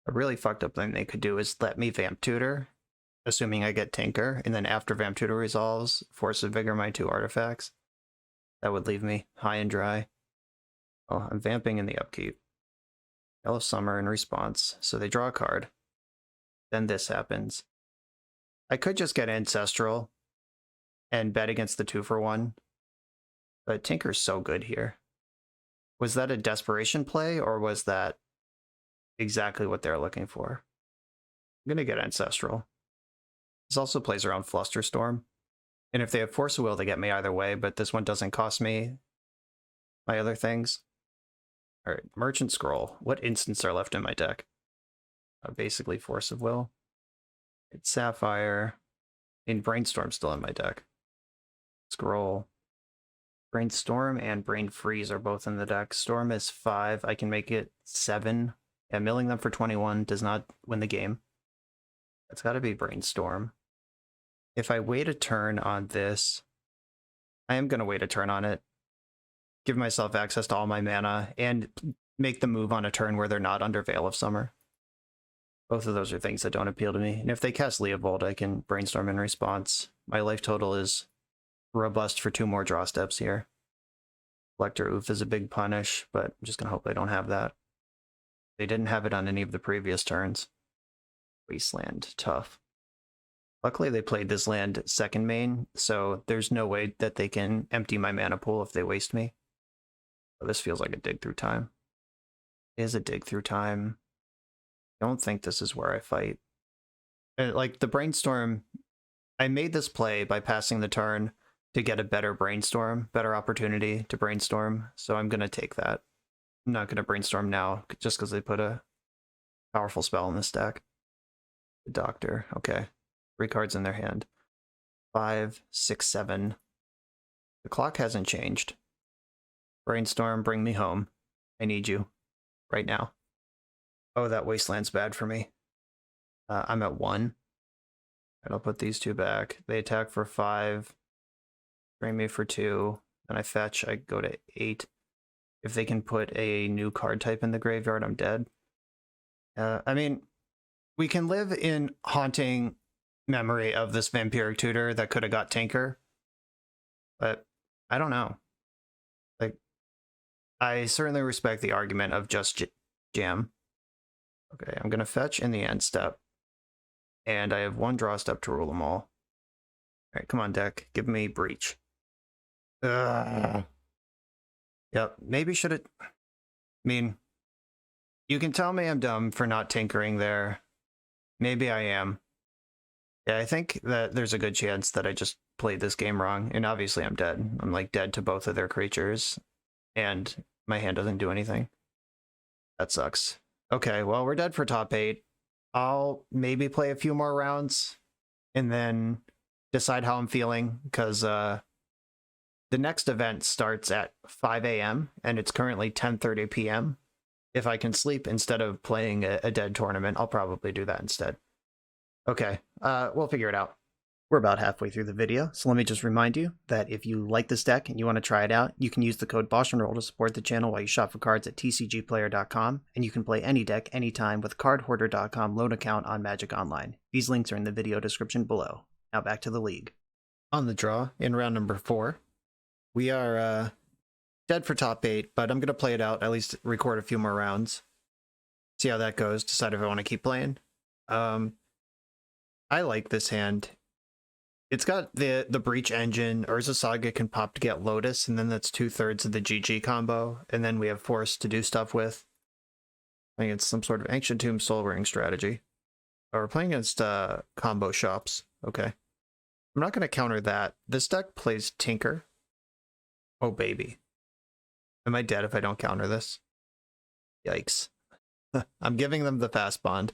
[SPEAKER 1] A really fucked up thing they could do is let me Vamp Tutor, assuming I get Tinker, and then after Vamp Tutor resolves, Force of Vigor my 2 artifacts. That would leave me high and dry. Oh, I'm vamping in the upkeep. Yellow Summer in response, so they draw a card. Then this happens. I could just get Ancestral and bet against the 2-for-1, but Tinker's so good here. Was that a desperation play, or was that exactly what they're looking for? I'm going to get Ancestral. This also plays around Flusterstorm, and if they have Force of Will, they get me either way, but this one doesn't cost me my other things. All right, Merchant Scroll. What instants are left in my deck? Basically Force of Will. It's Sapphire. And Brainstorm still in my deck. Scroll. Brainstorm and Brain Freeze are both in the deck. Storm is 5. I can make it 7. Yeah, milling them for 21 does not win the game. That's got to be Brainstorm. If I wait a turn on this, I am going to wait a turn on it. Give myself access to all my mana, and make the move on a turn where they're not under Veil of Summer. Both of those are things that don't appeal to me. And if they cast Leovold, I can Brainstorm in response. My life total is robust for 2 more draw steps here. Collector Oof is a big punish, but I'm just going to hope they don't have that. They didn't have it on any of the previous turns. Wasteland, tough. Luckily, they played this land second main, so there's no way that they can empty my mana pool if they waste me. Oh, this feels like a dig through time. It is a dig through time. I don't think this is where I fight. Like, the Brainstorm, I made this play by passing the turn to get a better Brainstorm, better opportunity to Brainstorm, so I'm going to take that. I'm not going to Brainstorm now, just because they put a powerful spell in this deck. The Doctor, okay. 3 cards in their hand. 5, 6, 7. The clock hasn't changed. Brainstorm, bring me home. I need you. Right now. Oh, that Wasteland's bad for me. I'm at 1. Alright, I'll put these 2 back. They attack for 5. Bring me for 2. Then I fetch. I go to 8. If they can put a new card type in the graveyard, I'm dead. I mean, we can live in haunting memory of this Vampiric Tutor that could have got Tinker. But I don't know. Like, I certainly respect the argument of just jam. Okay, I'm going to fetch in the end step. And I have 1 draw step to rule them all. Alright, come on, deck. Give me Breach. Ugh. Yep, maybe should it... I mean, you can tell me I'm dumb for not tinkering there. Maybe I am. Yeah, I think that there's a good chance that I just played this game wrong. And obviously I'm dead. I'm like dead to both of their creatures. And my hand doesn't do anything. That sucks. Okay, well, we're dead for top 8. I'll maybe play a few more rounds and then decide how I'm feeling, because the next event starts at 5 a.m. and it's currently 10:30 p.m. If I can sleep instead of playing a dead tournament, I'll probably do that instead. Okay, we'll figure it out. We're about halfway through the video, so let me just remind you that if you like this deck and you want to try it out, you can use the code BoshNRoll to support the channel while you shop for cards at tcgplayer.com, and you can play any deck anytime with cardhoarder.com loan account on Magic Online. These links are in the video description below. Now back to the league. On the draw, in round number 4, we are dead for top 8, but I'm going to play it out, at least record a few more rounds. See how that goes, decide if I want to keep playing. I like this hand. It's got the Breach engine. Urza Saga can pop to get Lotus, and then that's 2/3 of the GG combo, and then we have Force to do stuff with. I think it's some sort of Ancient Tomb Soul Ring strategy. Oh, we're playing against combo shops. Okay. I'm not going to counter that. This deck plays Tinker. Oh, baby. Am I dead if I don't counter this? Yikes. I'm giving them the Fastbond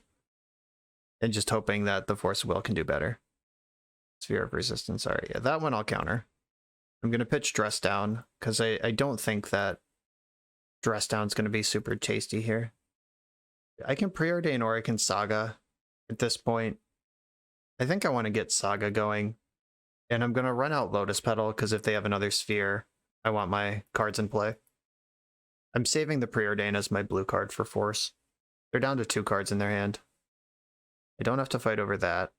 [SPEAKER 1] and just hoping that the Force of Will can do better. Sphere of Resistance. Sorry, yeah, that one I'll counter. I'm going to pitch Dress Down, because I don't think that Dress Down's going to be super tasty here. I can preordain or I can Saga at this point. I think I want to get Saga going, and I'm going to run out Lotus Petal, because if they have another Sphere, I want my cards in play. I'm saving the preordain as my blue card for Force. They're down to 2 cards in their hand. I don't have to fight over that.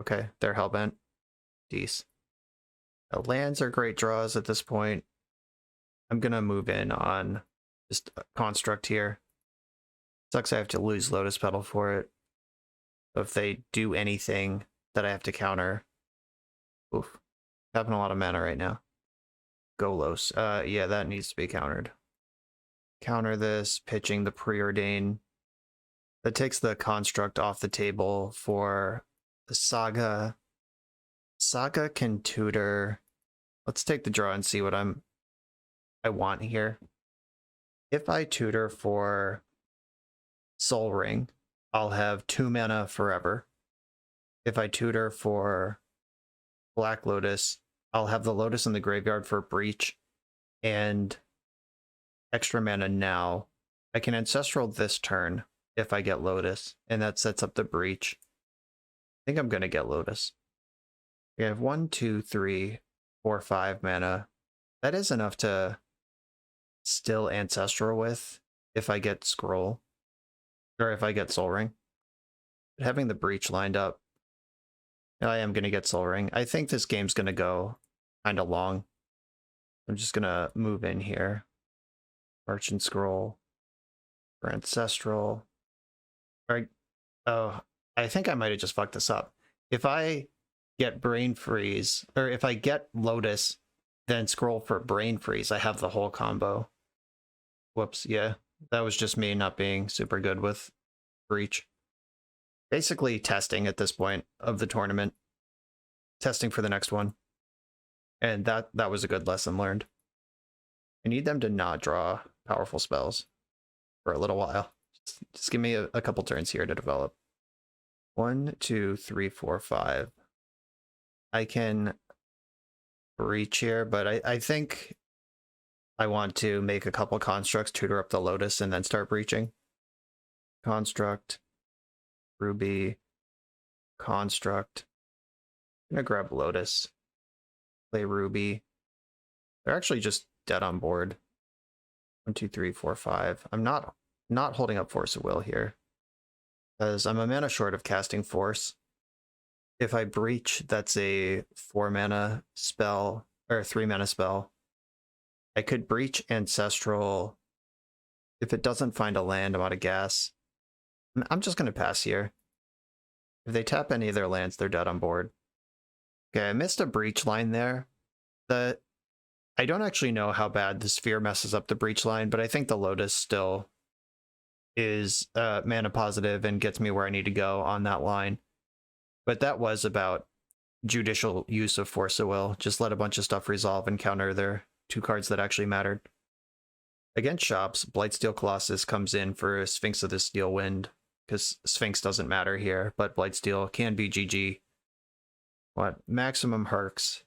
[SPEAKER 1] Okay, they're Hellbent. Dece. The lands are great draws at this point. I'm gonna move in on just a construct here. Sucks I have to lose Lotus Petal for it. If they do anything that I have to counter. Oof. Having a lot of mana right now. Golos. Yeah, that needs to be countered. Counter this, pitching the Preordain. That takes the construct off the table for the Saga. Saga can tutor. Let's take the draw and see what I want here. If I tutor for Soul Ring, I'll have 2 mana forever. If I tutor for Black Lotus, I'll have the Lotus in the graveyard for Breach and extra mana now. I can Ancestral this turn if I get Lotus, and that sets up the Breach. I think I'm going to get Lotus. I have 1, 2, 3, 4, 5 mana. That is enough to still Ancestral with if I get Scroll, or if I get Soul Ring. But having the Breach lined up, I am going to get Soul Ring. I think this game's going to go kind of long. I'm just going to move in here. Merchant Scroll for Ancestral. Oh, I think I might have just fucked this up. If I get Brain Freeze, or if I get Lotus, then scroll for Brain Freeze, I have the whole combo. Whoops, yeah. That was just me not being super good with Breach. Basically testing at this point of the tournament. Testing for the next one. And that was a good lesson learned. I need them to not draw powerful spells for a little while. Just give me a couple turns here to develop. 1, 2, 3, 4, 5. I can Breach here, but I think I want to make a couple constructs, tutor up the Lotus, and then start breaching. Construct, Ruby, Construct. I'm gonna grab Lotus, play Ruby. They're actually just dead on board. 1, 2, 3, 4, 5. I'm not holding up Force of Will here, because I'm a mana short of casting Force. If I Breach, that's a 4 mana spell, or 3 mana spell. I could Breach Ancestral. If it doesn't find a land, I'm out of gas. I'm just going to pass here. If they tap any of their lands, they're dead on board. Okay, I missed a Breach line there. I don't actually know how bad the Sphere messes up the Breach line, but I think the Lotus still is mana positive and gets me where I need to go on that line. But that was about judicial use of Force of Will. Just let a bunch of stuff resolve and counter their 2 cards that actually mattered. Against Shops, Blightsteel Colossus comes in for Sphinx of the Steel Wind, because Sphinx doesn't matter here, but Blightsteel can be GG. What? Maximum Herx,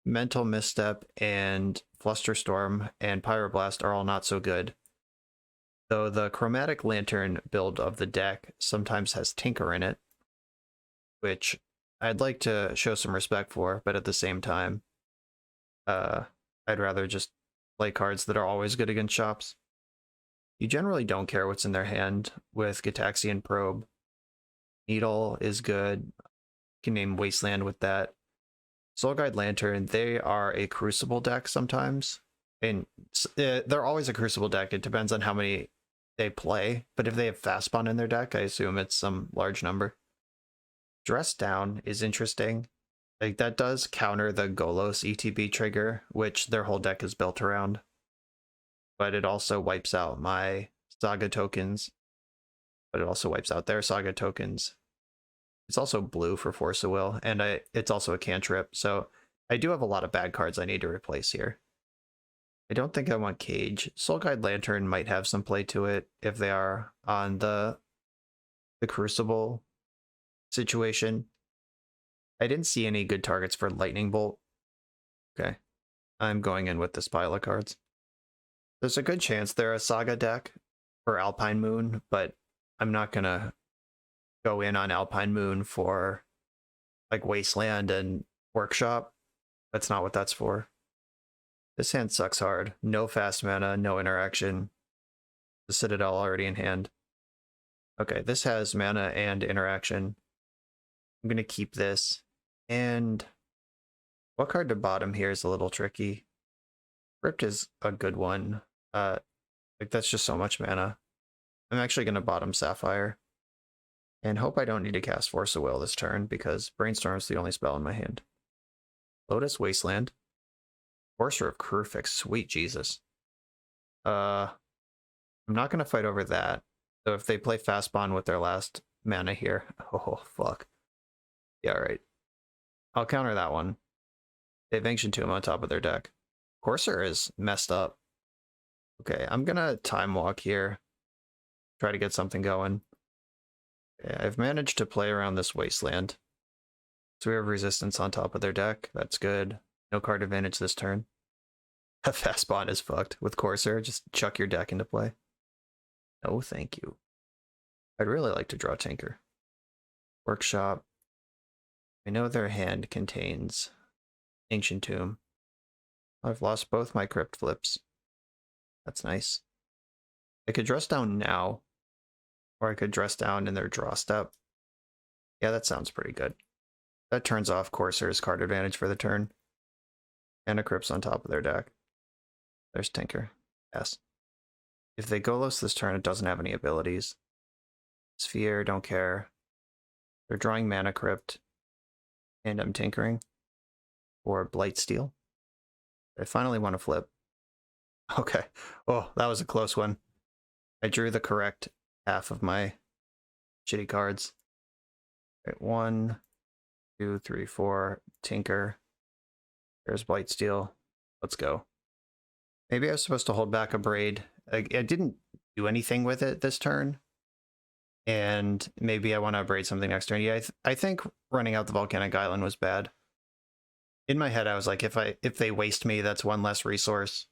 [SPEAKER 1] Mental Misstep, and Flusterstorm and Pyroblast are all not so good. Though the Chromatic Lantern build of the deck sometimes has Tinker in it, which I'd like to show some respect for, but at the same time, I'd rather just play cards that are always good against Shops. You generally don't care what's in their hand with Gitaxian Probe. Needle is good. You can name Wasteland with that. Soulguide Lantern, they are a Crucible deck sometimes. And they're always a Crucible deck. It depends on how many they play. But if they have Fastbond in their deck, I assume it's some large number. Dress Down is interesting. Like, that does counter the Golos ETB trigger, which their whole deck is built around. But it also wipes out my Saga tokens. But it also wipes out their Saga tokens. It's also blue for Force of Will, and it's also a cantrip, so I do have a lot of bad cards I need to replace here. I don't think I want Cage. Soulguide Lantern might have some play to it if they are on the Crucible situation. I didn't see any good targets for Lightning Bolt. Okay, I'm going in with this pile of cards. There's a good chance they're a Saga deck for Alpine Moon, but I'm not gonna go in on Alpine Moon for like Wasteland and Workshop. That's not what that's for. This hand sucks hard. No fast mana, no interaction. The Citadel already in hand. Okay, this has mana and interaction. I'm gonna keep this, and What card to bottom here is a little tricky. Crypt is a good one. Like that's just so much mana. I'm actually going to bottom Sapphire. And hope I don't need to cast Force of Will this turn, because Brainstorm is the only spell in my hand. Lotus Wasteland. Forcer of Crufix, sweet Jesus. I'm not going to fight over that. So if they play Fastbond with their last mana here, oh, fuck. Yeah, right. I'll counter that one. They have Ancient Tomb on top of their deck. Courser is messed up. Okay, I'm going to Time Walk here. Try to get something going. Okay, I've managed to play around this Wasteland. So we have Resistance on top of their deck. That's good. No card advantage this turn. A Fastbond is fucked with Courser. Just chuck your deck into play. No, thank you. I'd really like to draw Tinker. Workshop. I know their hand contains Ancient Tomb. I've lost both my Crypt flips. That's nice. I could dress down now, or I could dress down in their draw step. Yeah, that sounds pretty good. That turns off Courser's card advantage for the turn. And a Crypt's on top of their deck. There's Tinker. Yes. If they Golos this turn, it doesn't have any abilities. Sphere, don't care. They're drawing Mana Crypt. And I'm tinkering. Or Blightsteel. I finally want to flip. Okay. Oh, that was a close one. I drew the correct half of my shitty cards. Right, 1, 2, 3, 4. Tinker. There's Blightsteel. Let's go. Maybe I was supposed to hold back a Braid. I didn't do anything with it this turn. And maybe I want to braid something next turn. Yeah, I think running out the Volcanic Island was bad. In my head, I was like, if they waste me, that's one less resource.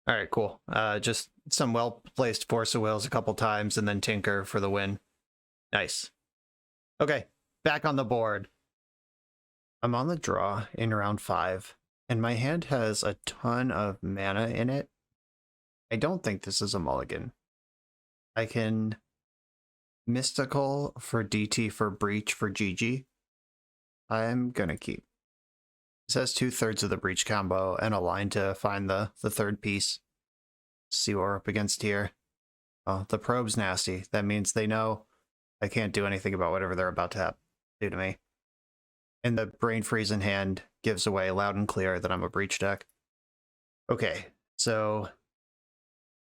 [SPEAKER 1] All right, cool. Just some well-placed Force of Wills a couple times, and then Tinker for the win. Nice. Okay, back on the board. I'm on the draw in round 5, and my hand has a ton of mana in it. I don't think this is a mulligan. I can Mystical for DT for Breach for GG. I'm gonna keep. This has 2/3 of the Breach combo and a line to find the third piece. See what we're up against here. Oh, the probe's nasty. That means they know I can't do anything about whatever they're about to do to me. And the Brain Freeze in hand gives away loud and clear that I'm a Breach deck. Okay, so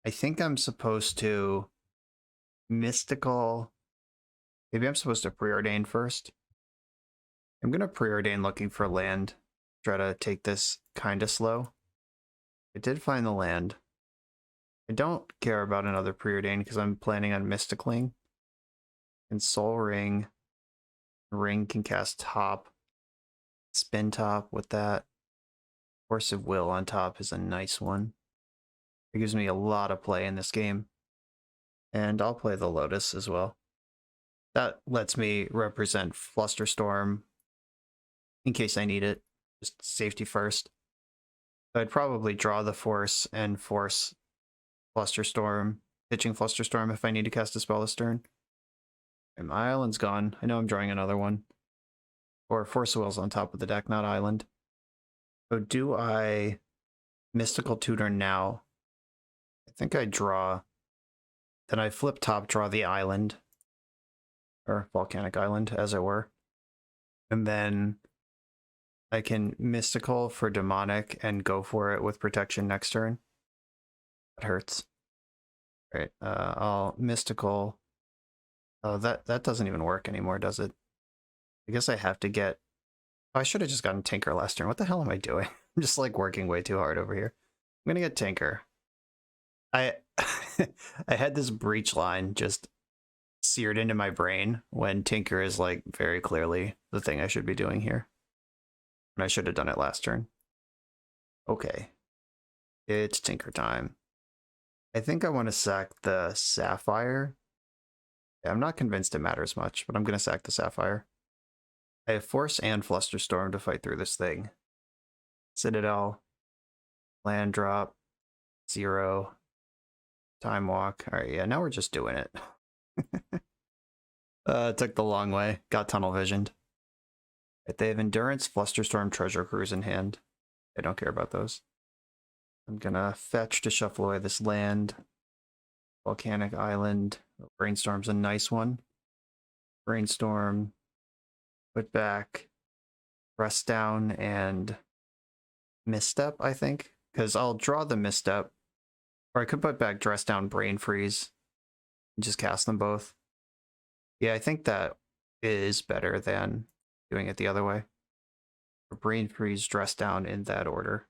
[SPEAKER 1] I think I'm supposed to Mystical. Maybe I'm supposed to Preordain first. I'm going to Preordain looking for land. Try to take this kind of slow. I did find the land. I don't care about another Preordain because I'm planning on Mysticaling. And Soul Ring. Ring can cast top. Spin top with that. Force of Will on top is a nice one. It gives me a lot of play in this game. And I'll play the Lotus as well. That lets me represent Flusterstorm in case I need it. Just safety first. I'd probably draw the Force and force Flusterstorm, pitching Flusterstorm if I need to cast a spell this turn. And my island's gone. I know I'm drawing another one. Or Force of Will's on top of the deck, not island. So do I Mystical Tutor now? I think I draw. Then I flip top, draw the island. Or Volcanic Island, as it were. And then I can Mystical for Demonic and go for it with protection next turn. That hurts. All right, I'll Mystical. Oh, that doesn't even work anymore, does it? I guess I have to get... Oh, I should have just gotten Tinker last turn. What the hell am I doing? I'm just like working way too hard over here. I'm gonna get Tinker. I had this Breach line just seared into my brain when Tinker is like very clearly the thing I should be doing here. And I should have done it last turn. Okay. It's Tinker time. I think I want to sack the Sapphire. Yeah, I'm not convinced it matters much, but I'm going to sack the Sapphire. I have Force and Flusterstorm to fight through this thing. Citadel. Land drop. 0. Time walk. Alright, yeah, now we're just doing it. It took the long way. Got tunnel visioned. Right, they have Endurance, Flusterstorm, Treasure Cruise in hand. I don't care about those. I'm gonna fetch to shuffle away this land. Volcanic Island. Brainstorm's a nice one. Brainstorm. Put back. Press down and Misstep, I think. Because I'll draw the Misstep. Or I could put back Dress Down, Brain Freeze. And just cast them both. Yeah, I think that is better than doing it the other way. Brain Freeze, Dress Down in that order.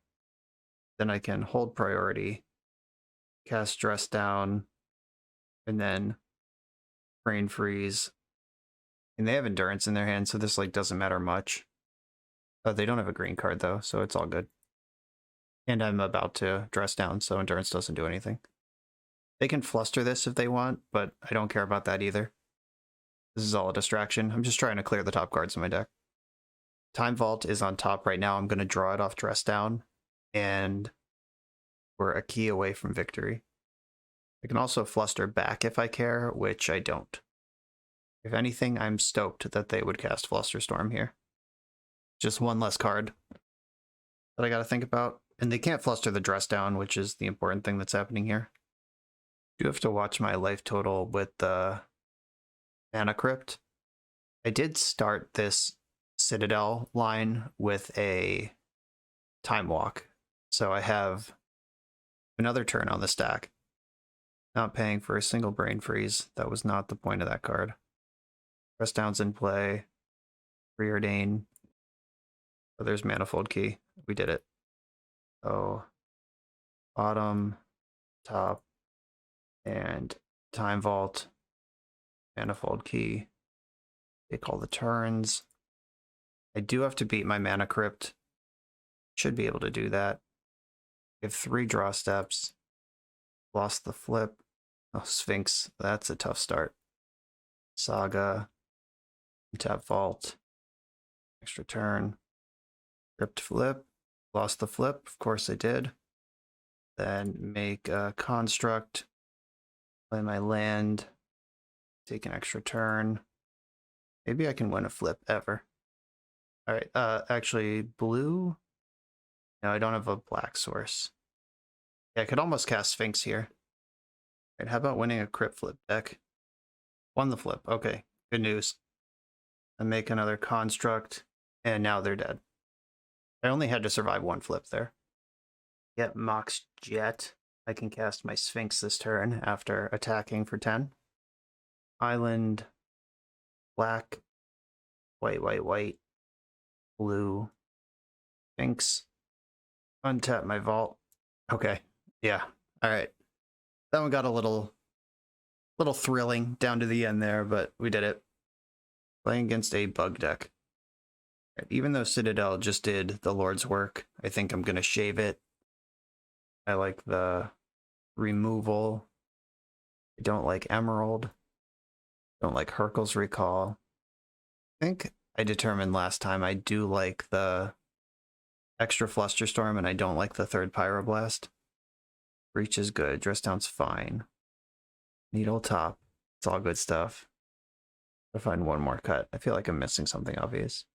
[SPEAKER 1] Then I can hold priority, cast Dress Down, and then Brain Freeze. And they have Endurance in their hand, so this like doesn't matter much. They don't have a green card though, so it's all good. And I'm about to Dress Down, so Endurance doesn't do anything. They can Fluster this if they want, but I don't care about that either. This is all a distraction. I'm just trying to clear the top cards in my deck. Time Vault is on top right now. I'm going to draw it off Dress Down, and we're a key away from victory. I can also Fluster back if I care, which I don't. If anything, I'm stoked that they would cast Flusterstorm here. Just one less card that I got to think about. And they can't Fluster the Dress Down, which is the important thing that's happening here. I do have to watch my life total with the Mana Crypt. I did start this Citadel line with a Time Walk, so I have another turn on the stack. Not paying for a single Brain Freeze. That was not the point of that card. Press Down's in play. Preordain. Oh, there's Manifold Key. We did it. So, bottom, top, and Time Vault. Manifold Key. Take all the turns. I do have to beat my Mana Crypt. Should be able to do that. We have 3 draw steps. Lost the flip. Oh, Sphinx. That's a tough start. Saga. Tap Vault. Extra turn. Crypt flip. Lost the flip. Of course I did. Then make a construct. Play my land. Take an extra turn. Maybe I can win a flip ever. Alright, actually, blue? No, I don't have a black source. Yeah, I could almost cast Sphinx here. Alright, how about winning a crypt flip deck? Won the flip. Okay, good news. I make another construct, and now they're dead. I only had to survive one flip there. Get Mox Jet. I can cast my Sphinx this turn after attacking for 10. Island, black, white, white, white, blue, Sphinx, untap my vault. Okay, yeah, all right. That one got a little thrilling down to the end there, but we did it. Playing against a bug deck. Even though Citadel just did the Lord's work, I think I'm gonna shave it. I like the removal. I don't like Emerald. Don't like Hurkyl's Recall. I think I determined last time I do like the extra Flusterstorm and I don't like the 3rd Pyroblast. Breach is good. Dress Down's fine. Needle top. It's all good stuff. I'll find one more cut. I feel like I'm missing something obvious.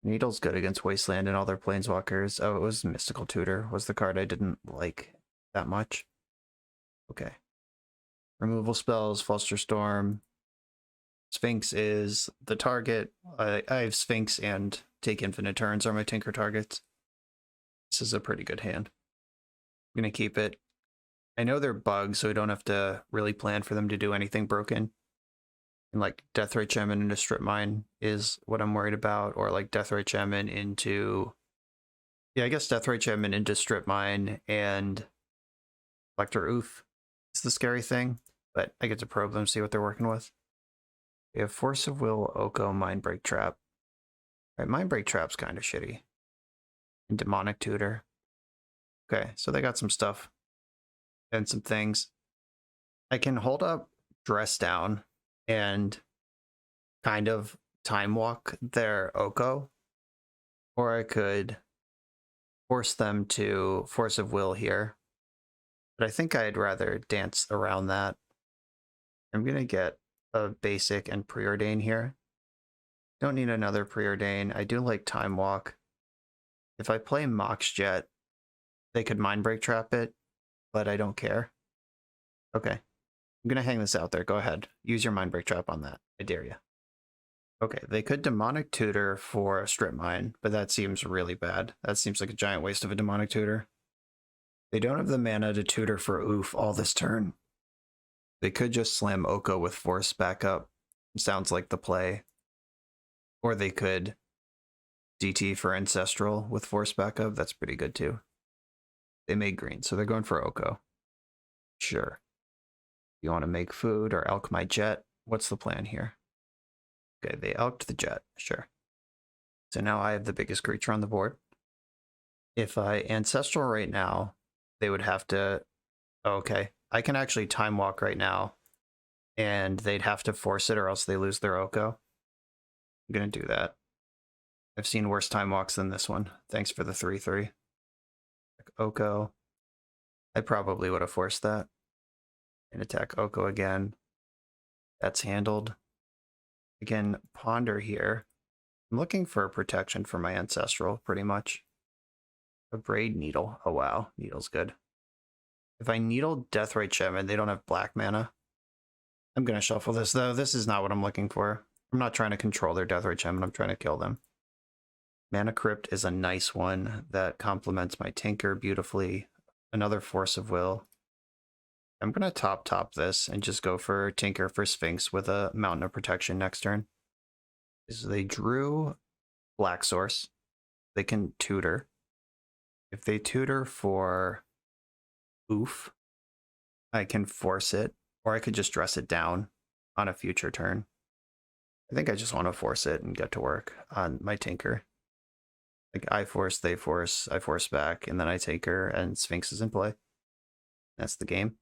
[SPEAKER 1] Needle's good against Wasteland and all their Planeswalkers. Oh, it was Mystical Tutor was the card I didn't like that much. Okay. Removal spells, Flusterstorm. Sphinx is the target. I have Sphinx and Take Infinite Turns are my Tinker targets. This is a pretty good hand. I'm going to keep it. I know they're bugs, so I don't have to really plan for them to do anything broken. And like Deathray Shaman into Strip Mine is what I'm worried about, or like Deathray Shaman into... Yeah, I guess Deathray Shaman into Strip Mine and Lecter Oof is the scary thing, but I get to probe them, see what they're working with. We have Force of Will, Oko, Mindbreak Trap. All right, Mindbreak Trap's kind of shitty. And Demonic Tutor. Okay, so they got some stuff. And some things. I can hold up Dress Down and kind of Time Walk their Oko. Or I could force them to Force of Will here. But I think I'd rather dance around that. I'm going to get a basic and preordain here. Don't need another preordain. I do like Time Walk. If I play Mox Jet, they could Mind Break Trap it, but I don't care. Okay. I'm going to hang this out there. Go ahead. Use your Mind Break Trap on that. I dare you. Okay, they could Demonic Tutor for a Strip Mine, but that seems really bad. That seems like a giant waste of a Demonic Tutor. They don't have the mana to tutor for Oof all this turn. They could just slam Oko with Force back up. Sounds like the play. Or they could DT for Ancestral with Force backup. That's pretty good too. They made green, so they're going for Oko. Sure. You want to make food or Elk my Jet? What's the plan here? Okay, they elked the Jet. Sure. So now I have the biggest creature on the board. If I Ancestral right now, they would have to... Oh, okay. I can actually Time Walk right now, and they'd have to force it or else they lose their Oko. I'm going to do that. I've seen worse Time Walks than this one. Thanks for the 3/3. Oko. I probably would have forced that. And attack Oko again. That's handled. Again, Ponder here. I'm looking for a protection for my Ancestral, pretty much. A Braid Needle. Oh wow, Needle's good. If I Needle Deathrite Shaman, they don't have black mana. I'm going to shuffle this, though. This is not what I'm looking for. I'm not trying to control their Deathrite Shaman. I'm trying to kill them. Mana Crypt is a nice one that complements my Tinker beautifully. Another Force of Will. I'm going to top this and just go for Tinker for Sphinx with a Mountain of Protection next turn. So they drew Black Source. They can tutor. If they tutor for Oof, I can force it, or I could just dress it down on a future turn. I think I just want to force it and get to work on my Tinker. Like, I force, they force, I force back, and then I Tinker, and Sphinx is in play. That's the game.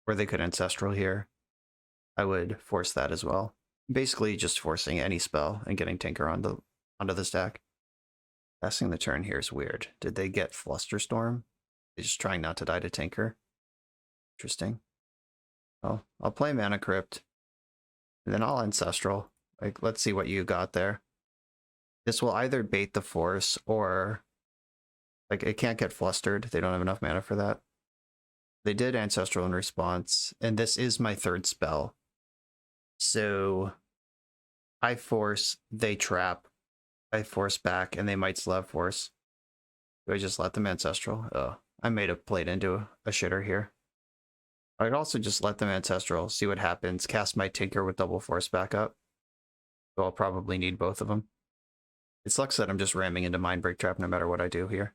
[SPEAKER 1] Or they could Ancestral here. I would force that as well. Basically just forcing any spell and getting Tinker onto the stack. Passing the turn here is weird. Did they get Flusterstorm? They're just trying not to die to Tinker. Interesting. Oh, I'll play Mana Crypt. And then I'll Ancestral. Like, let's see what you got there. This will either bait the force or... Like, it can't get flustered. They don't have enough mana for that. They did Ancestral in response, and this is my third spell. So, I force, they trap. I force back, and they might still have force. Do I just let them Ancestral? Oh, I may have played into a shitter here. I'd also just let them Ancestral, see what happens, cast my Tinker with double force back up. So I'll probably need both of them. It sucks that I'm just ramming into Mind Break Trap no matter what I do here.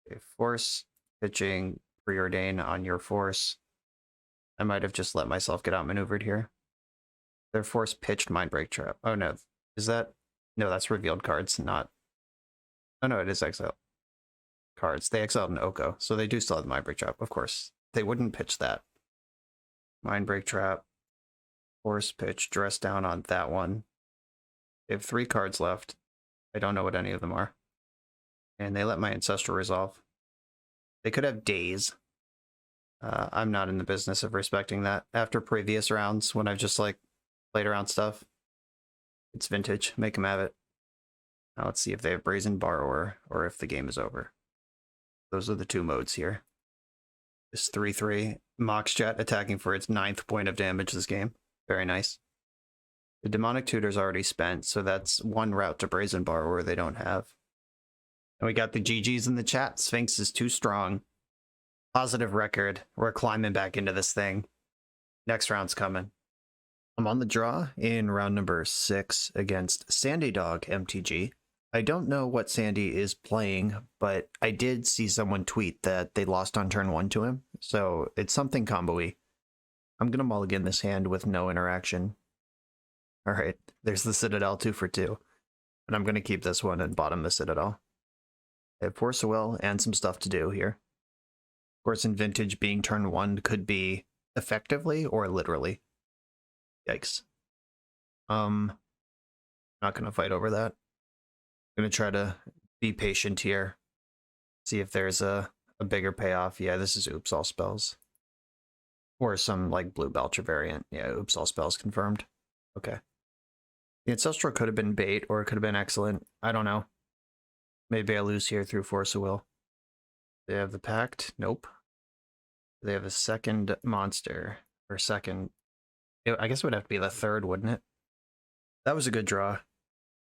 [SPEAKER 1] Okay, force, pitching, preordain on your force. I might have just let myself get outmaneuvered here. Their force pitched Mind Break Trap. Oh no, is that... No, that's revealed cards, not... Oh no, it is exiled cards. They exiled an Oko, so they do still have the Mind Break Trap, of course. They wouldn't pitch that. Mind Break Trap, force pitch, dress down on that one. They have 3 cards left. I don't know what any of them are. And they let my Ancestral resolve. They could have Daze. I'm not in the business of respecting that. After previous rounds, when I've just like played around stuff, it's vintage. Make them have it. Now let's see if they have Brazen Borrower or if the game is over. Those are the 2 modes here. This 3/3 Mox Jet attacking for its 9th point of damage this game. Very nice. The Demonic Tutor's already spent, so that's 1 route to Brazen Borrower they don't have. And we got the GGs in the chat. Sphinx is too strong. Positive record. We're climbing back into this thing. Next round's coming. I'm on the draw in round number 6 against Sandy Dog MTG. I don't know what Sandy is playing, but I did see someone tweet that they lost on turn 1 to him, so it's something combo-y. I'm going to mulligan this hand with no interaction. Alright, there's the Citadel 2 for 2. And I'm going to keep this one and bottom the Citadel. I have Force of Will and some stuff to do here. Of course, in Vintage, being turn 1 could be effectively or literally. Yikes. Not going to fight over that. I'm going to try to be patient here. See if there's a bigger payoff. Yeah, this is Oops All Spells. Or some like Blue Belcher variant. Yeah, Oops All Spells confirmed. Okay. The Ancestral could have been bait, or it could have been excellent. I don't know. Maybe I lose here through Force of Will. They have the Pact? Nope. They have a second monster. Or second... I guess it would have to be the third, wouldn't it? That was a good draw.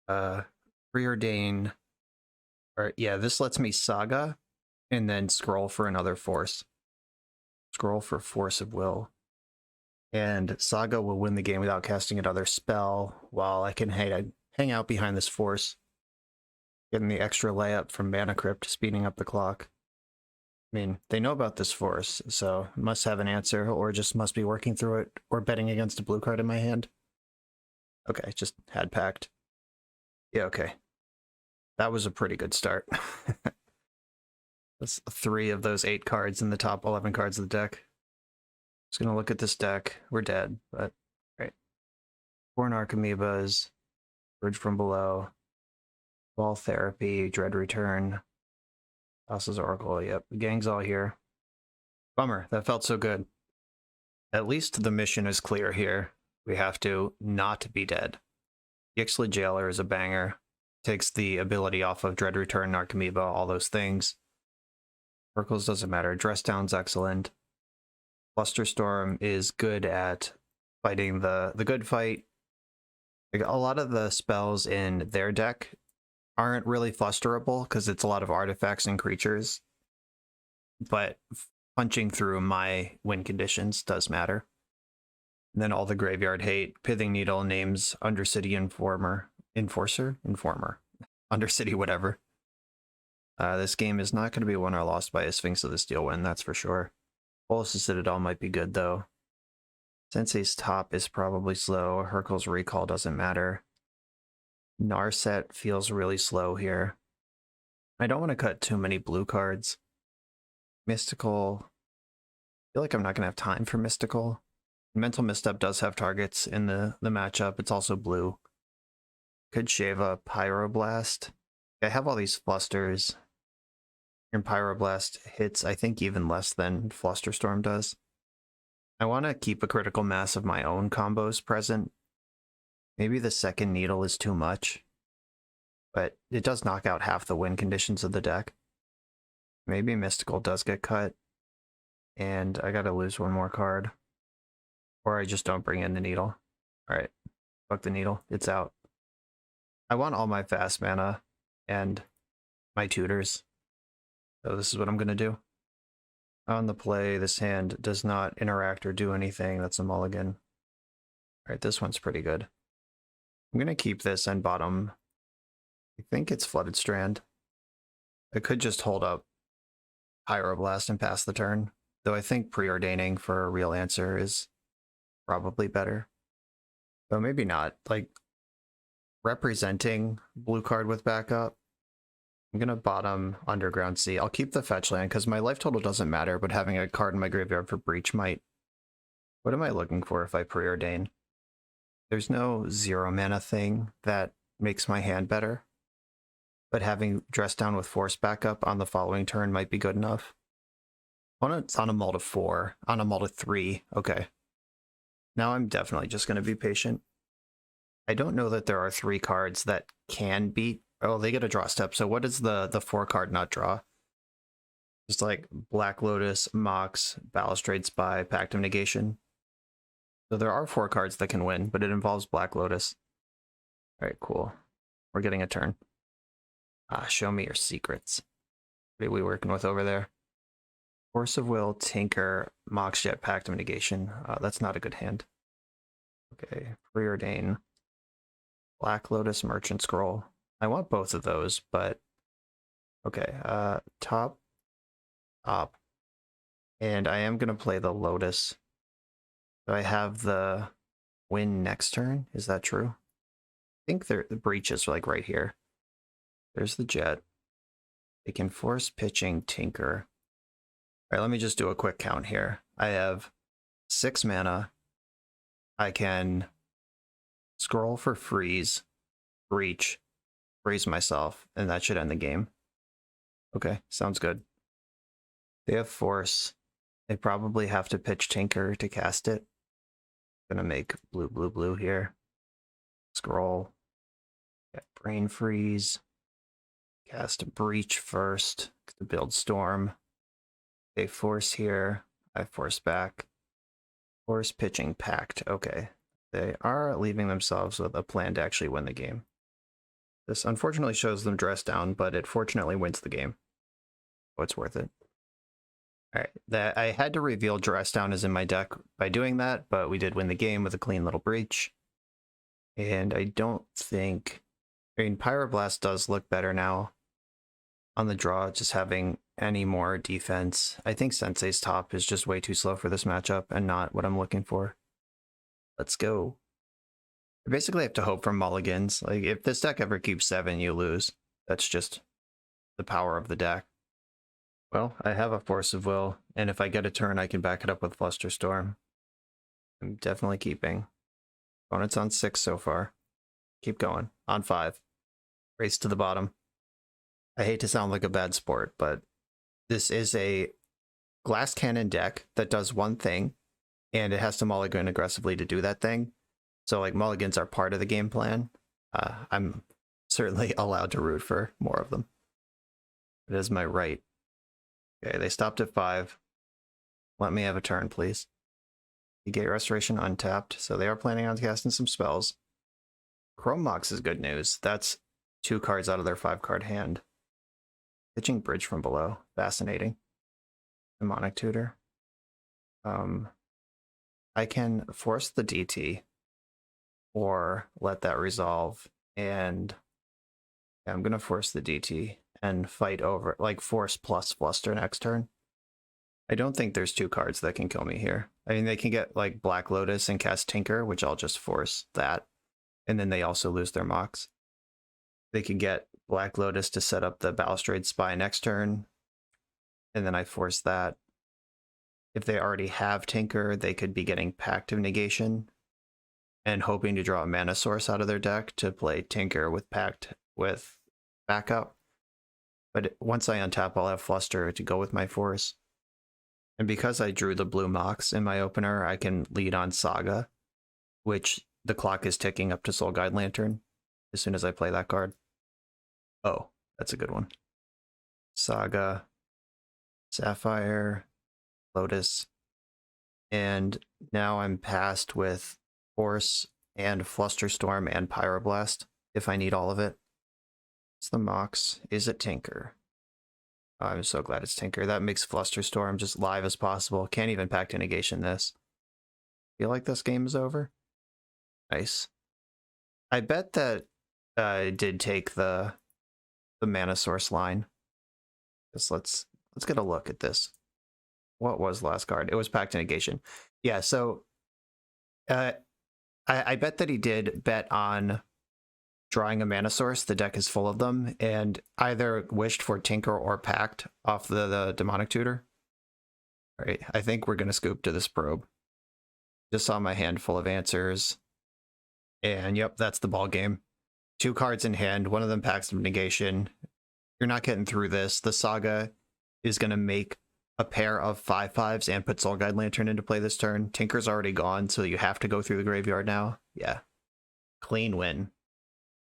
[SPEAKER 1] Preordain. Or, yeah, this lets me Saga, and then scroll for another Force. Scroll for Force of Will. And Saga will win the game without casting another spell, while I can hang out behind this Force. Getting the extra layup from Mana Crypt, speeding up the clock. I mean, they know about this Force, so must have an answer, or just must be working through it, or betting against a blue card in my hand. Okay, just had Pact. Yeah, okay. That was a pretty good start. That's 3 of those 8 cards in the top 11 cards of the deck. Just gonna look at this deck. We're dead, but right. 4 Narcomoebas, Bridge from Below, Ball Therapy, Dread Return, Thassa's Oracle. Yep, the gang's all here. Bummer, that felt so good. At least the mission is clear here. We have to not be dead. Ixtla Jailer is a banger. Takes the ability off of Dread Return, Narcomoeba, all those things. Oracles doesn't matter. Dress Down's excellent. Flusterstorm is good at fighting the good fight. Like, a lot of the spells in their deck aren't really flusterable because it's a lot of artifacts and creatures. But punching through my win conditions does matter. And then all the graveyard hate. Pithing Needle names Undercity Enforcer? Undercity whatever. This game is not going to be won or lost by a Sphinx of the Steel Wind, that's for sure. Bolas's Citadel might be good, though. Sensei's Top is probably slow. Hurkyl's Recall doesn't matter. Narset feels really slow here. I don't want to cut too many blue cards. Mystical. I feel like I'm not going to have time for Mystical. Mental Misstep does have targets in the matchup. It's also blue. Could shave a Pyroblast. I have all these Flusters. And Pyroblast hits, I think, even less than Flusterstorm does. I want to keep a critical mass of my own combos present. Maybe the second Needle is too much. But it does knock out half the win conditions of the deck. Maybe Mystical does get cut. And I gotta lose one more card. Or I just don't bring in the Needle. Alright, fuck the Needle. It's out. I want all my fast mana and my tutors. So this is what I'm going to do. On the play, this hand does not interact or do anything. That's a mulligan. Alright, this one's pretty good. I'm going to keep this and bottom. I think it's Flooded Strand. I could just hold up Pyroblast and pass the turn. Though I think preordaining for a real answer is probably better. But maybe not. Like, representing blue card with backup. I'm going to bottom Underground Sea. I'll keep the fetch land because my life total doesn't matter, but having a card in my graveyard for Breach might. What am I looking for if I preordain? There's no 0 mana thing that makes my hand better. But having Dress Down with Force backup on the following turn might be good enough. It's on a mull to 4. On a mull to 3. Okay. Now I'm definitely just going to be patient. I don't know that there are 3 cards that can beat. Oh, they get a draw step. So what is the 4 card not draw? Just like Black Lotus, Mox, Balustrade Spy, Pact of Negation. So there are 4 cards that can win, but it involves Black Lotus. All right, cool. We're getting a turn. Show me your secrets. What are we working with over there? Force of Will, Tinker, Mox Jet, Pact of Negation. That's not a good hand. Okay, Preordain. Black Lotus, Merchant Scroll. I want both of those, but okay. Top. And I am going to play the Lotus. So I have the win next turn. Is that true? I think the Breach is like right here. There's the Jet. They can force pitching Tinker. All right, let me just do a quick count here. I have 6 mana. I can scroll for freeze, breach, freeze myself, and that should end the game. Okay, sounds good. They have force. They probably have to pitch Tinker to cast it. Gonna make blue, blue, blue here. Scroll. Get Brain Freeze. Cast Breach first to build Storm. They force here. I force back. Force pitching Pact. Okay. They are leaving themselves with a plan to actually win the game. This unfortunately shows them dress down, but it fortunately wins the game. So it's worth it. Alright, that I had to reveal dress down is in my deck by doing that, but we did win the game with a clean little breach. And I don't think... I mean, Pyroblast does look better now on the draw, just having any more defense. I think Sensei's top is just way too slow for this matchup and not what I'm looking for. Let's go. I basically have to hope for mulligans. Like, if this deck ever keeps 7, you lose. That's just the power of the deck. Well, I have a Force of Will, and if I get a turn, I can back it up with Flusterstorm. I'm definitely keeping. Opponent's on 6 so far. Keep going. On 5. Race to the bottom. I hate to sound like a bad sport, but this is a glass cannon deck that does one thing, and it has to mulligan aggressively to do that thing. So, like, mulligans are part of the game plan. I'm certainly allowed to root for more of them. It is my right. Okay, they stopped at 5. Let me have a turn, please. Gate Restoration untapped, so they are planning on casting some spells. Chrome Mox is good news. That's 2 cards out of their 5-card hand. Pitching Bridge from below. Fascinating. Demonic Tutor. I can force the DT or let that resolve, and yeah, I'm gonna force the DT and fight over, like, force plus Fluster next turn. I don't think there's 2 cards that can kill me here. I mean, they can get, like, Black Lotus and cast Tinker, which I'll just force that, and then they also lose their Mox. They can get Black Lotus to set up the Balustrade Spy next turn, and then I force that. If they already have Tinker, they could be getting Pact of Negation and hoping to draw a mana source out of their deck to play Tinker with Pact with backup. But once I untap, I'll have Fluster to go with my force. And because I drew the blue Mox in my opener, I can lead on Saga, which the clock is ticking up to Soul Guide Lantern as soon as I play that card. Oh, that's a good one. Saga, Sapphire, Lotus, and now I'm passed with Force and Flusterstorm and Pyroblast if I need all of it. It's the Mox. Is it Tinker? Oh, I'm so glad it's Tinker. That makes Flusterstorm just live as possible. Can't even Pact of Negation this. Feel like this game is over? Nice. I bet that I did take the mana source line. Just let's get a look at this. What was the last card? It was Pact of Negation. Yeah, so I bet that he did bet on drawing a mana source. The deck is full of them, and either wished for Tinker or Pact off the Demonic Tutor. All right, I think we're going to scoop to this probe. Just saw my hand full of answers. And yep, that's the ball game. 2 cards in hand, one of them Pact of Negation. You're not getting through this. The Saga is going to make a pair of 5/5s and put Soul Guide Lantern into play this turn. Tinker's already gone, so you have to go through the graveyard now. Yeah. Clean win.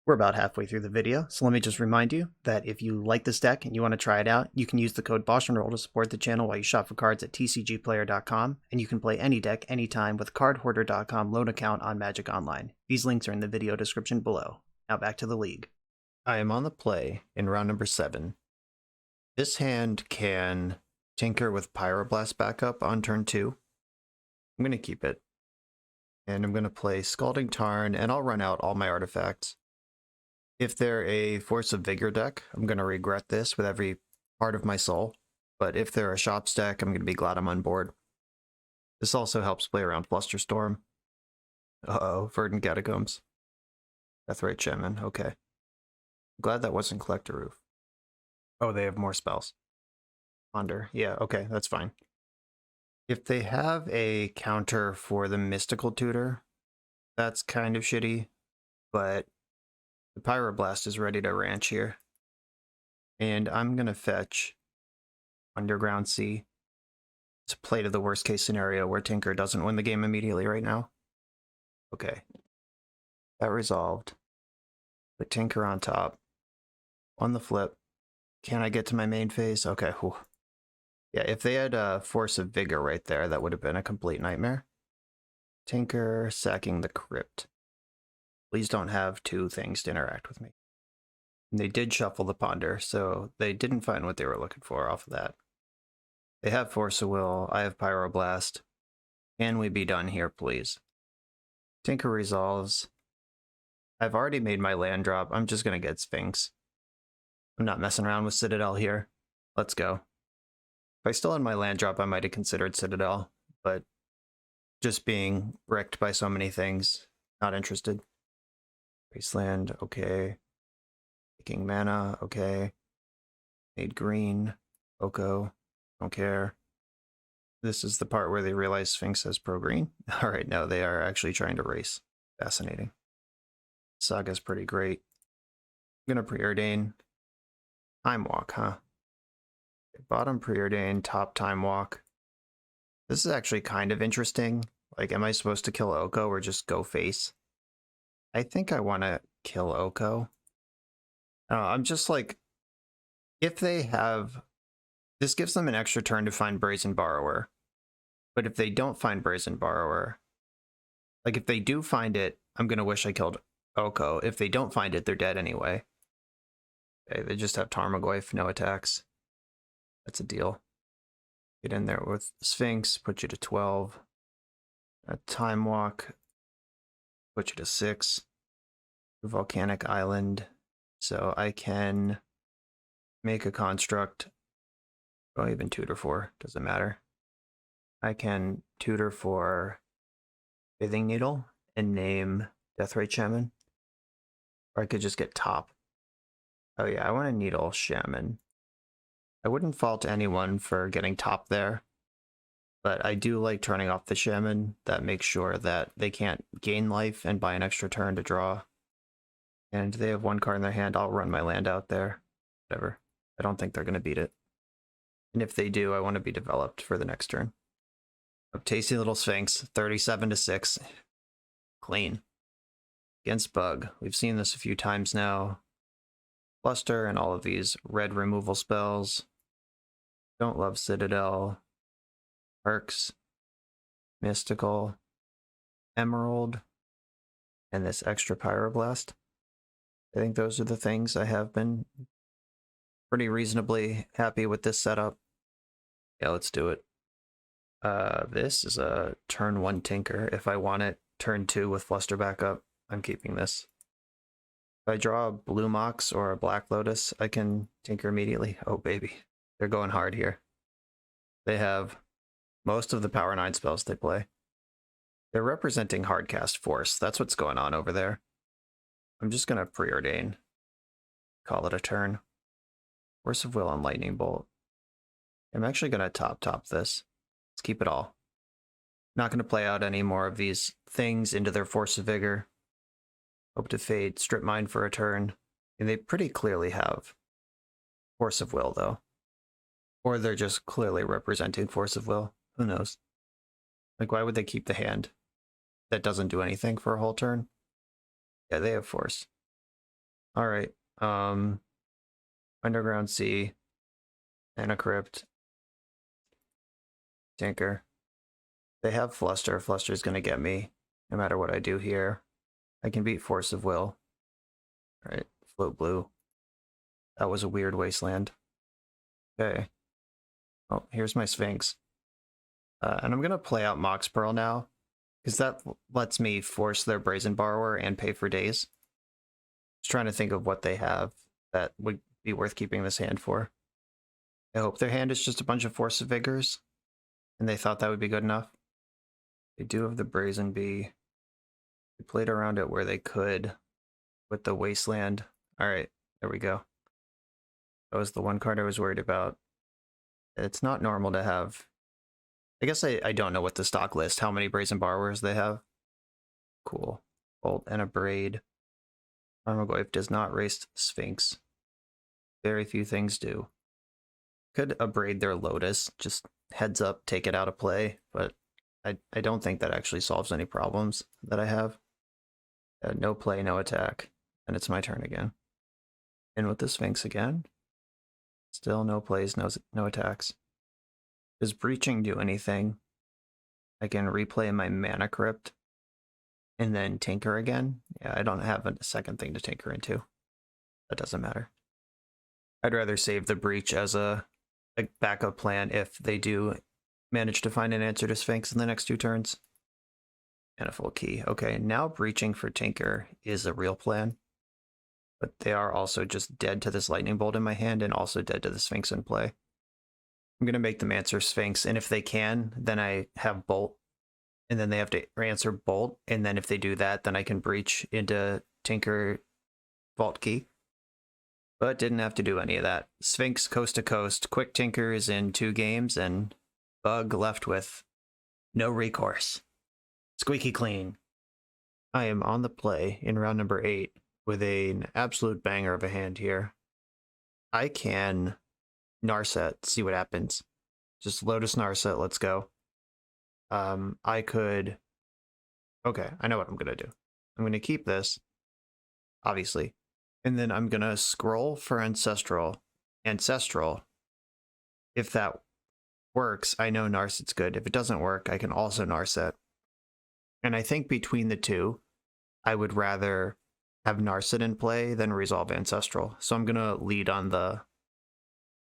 [SPEAKER 1] We're about halfway through the video, so let me just remind you that if you like this deck and you want to try it out, you can use the code BoshNRoll to support the channel while you shop for cards at tcgplayer.com, and you can play any deck anytime with cardhoarder.com loan account on Magic Online. These links are in the video description below. Now back to the league. I am on the play in round number 7. This hand can Tinker with Pyroblast backup on turn 2. I'm going to keep it. And I'm going to play Scalding Tarn, and I'll run out all my artifacts. If they're a Force of Vigor deck, I'm going to regret this with every part of my soul. But if they're a Shops deck, I'm going to be glad I'm on board. This also helps play around Flusterstorm. Uh-oh, Verdant Catacombs. Deathrite Shaman, okay. I'm glad that wasn't Collector Roof. Oh, they have more spells. Ponder, yeah, okay, that's fine. If they have a counter for the Mystical Tutor, that's kind of shitty, but the Pyroblast is ready to ranch here. And I'm going to fetch Underground Sea to play to the worst case scenario where Tinker doesn't win the game immediately right now. Okay. That resolved. Put Tinker on top. On the flip. Can I get to my main phase? Okay. Whew. Yeah, if they had Force of Vigor right there, that would have been a complete nightmare. Tinker sacking the Crypt. Please don't have two things to interact with me. And they did shuffle the Ponder, so they didn't find what they were looking for off of that. They have Force of Will. I have Pyroblast. Can we be done here, please? Tinker resolves. I've already made my land drop. I'm just going to get Sphinx. I'm not messing around with Citadel here. Let's go. If I still had my land drop, I might have considered Citadel, but just being wrecked by so many things, not interested. Wasteland, okay. Taking mana, okay. Made green, Oko, don't care. This is the part where they realize Sphinx has pro-green. All right, no, they are actually trying to race. Fascinating. Saga's pretty great. I'm gonna preordain. Time Walk, huh? Bottom preordain, top Time Walk. This is actually kind of interesting. Like, am I supposed to kill Oko or just go face? I think I want to kill Oko. I'm just like, if they have, this gives them an extra turn to find Brazen Borrower. But if they don't find Brazen Borrower, like if they do find it, I'm going to wish I killed Oko. If they don't find it, they're dead anyway. Okay, they just have Tarmogoyf, no attacks. That's a deal. Get in there with Sphinx, put you to 12. A Time Walk, put you to 6. Volcanic Island. So I can make a construct. Or even tutor for, doesn't matter. I can tutor for Bathing Needle and name Deathrite Shaman. Or I could just get top. Oh yeah, I want a Needle Shaman. I wouldn't fault anyone for getting top there, but I do like turning off the Shaman. That makes sure that they can't gain life and buy an extra turn to draw. And they have one card in their hand, I'll run my land out there. Whatever. I don't think they're going to beat it. And if they do, I want to be developed for the next turn. A tasty little Sphinx, 37-6. Clean. Against Bug. We've seen this a few times now. Fluster and all of these red removal spells. Don't love Citadel. Perks. Mystical. Emerald. And this extra Pyroblast. I think those are the things I have been pretty reasonably happy with this setup. Yeah, let's do it. This is a turn 1 Tinker. If I want it, turn 2 with Fluster backup, I'm keeping this. If I draw a blue Mox or a Black Lotus, I can Tinker immediately. Oh, baby. They're going hard here. They have most of the Power 9 spells they play. They're representing Hardcast Force. That's what's going on over there. I'm just going to preordain. Call it a turn. Force of Will on Lightning Bolt. I'm actually going to top this. Let's keep it all. Not going to play out any more of these things into their Force of Vigor. Hope to fade Strip Mine for a turn. And they pretty clearly have Force of Will, though. Or they're just clearly representing Force of Will. Who knows? Like, why would they keep the hand that doesn't do anything for a whole turn? Yeah, they have Force. Alright. Underground Sea. Mana Crypt. Tinker. They have Fluster. Fluster's going to get me no matter what I do here. I can beat Force of Will. Alright, Float Blue. That was a weird wasteland. Okay. Oh, here's my Sphinx. And I'm going to play out Mox Pearl now, because that lets me force their Brazen Borrower and pay for days. Just trying to think of what they have that would be worth keeping this hand for. I hope their hand is just a bunch of Force of Vigors, and they thought that would be good enough. They do have the Brazen Bee. They played around it where they could with the Wasteland. Alright, there we go. That was the one card I was worried about. It's not normal to have... I guess I don't know what the stock list, how many Brazen Borrowers they have. Cool. Bolt and a Braid. Tarmogoyf does not race Sphinx. Very few things do. Could abrade their Lotus, just heads up, take it out of play, but I don't think that actually solves any problems that I have. No play, no attack. And it's my turn again. In with the Sphinx again. Still no plays, no attacks. Does Breaching do anything? I can replay my Mana Crypt and then Tinker again. Yeah, I don't have a second thing to Tinker into. That doesn't matter. I'd rather save the Breach as a backup plan if they do manage to find an answer to Sphinx in the next 2 turns. Manifold Key. Okay, now Breaching for Tinker is a real plan. But they are also just dead to this Lightning Bolt in my hand and also dead to the Sphinx in play. I'm going to make them answer Sphinx, and if they can, then I have Bolt, and then they have to answer Bolt, and then if they do that, then I can Breach into Tinker Vault Key. But didn't have to do any of that. Sphinx coast to coast, quick Tinkers in 2 games, and Bug left with no recourse. Squeaky clean. I am on the play in round number 8 with an absolute banger of a hand here. I can Narset, see what happens. Just Lotus Narset, let's go. I could... Okay, I know what I'm going to do. I'm going to keep this, obviously. And then I'm going to scroll for Ancestral. If that works, I know Narset's good. If it doesn't work, I can also Narset. And I think between the two, I would rather have Narset in play than resolve Ancestral. So I'm going to lead on the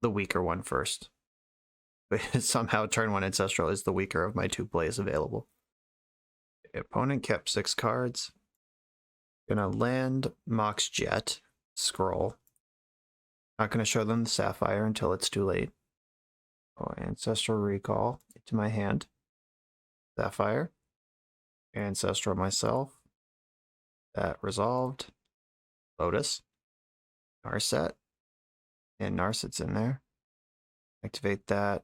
[SPEAKER 1] weaker one first. But somehow turn 1 Ancestral is the weaker of my 2 plays available. The opponent kept 6 cards. Gonna land Mox Jet, scroll. Not gonna show them the Sapphire until it's too late. Oh, Ancestral Recall into my hand. Sapphire. Ancestral myself. That resolved. Lotus. Narset. And Narset's in there. Activate that.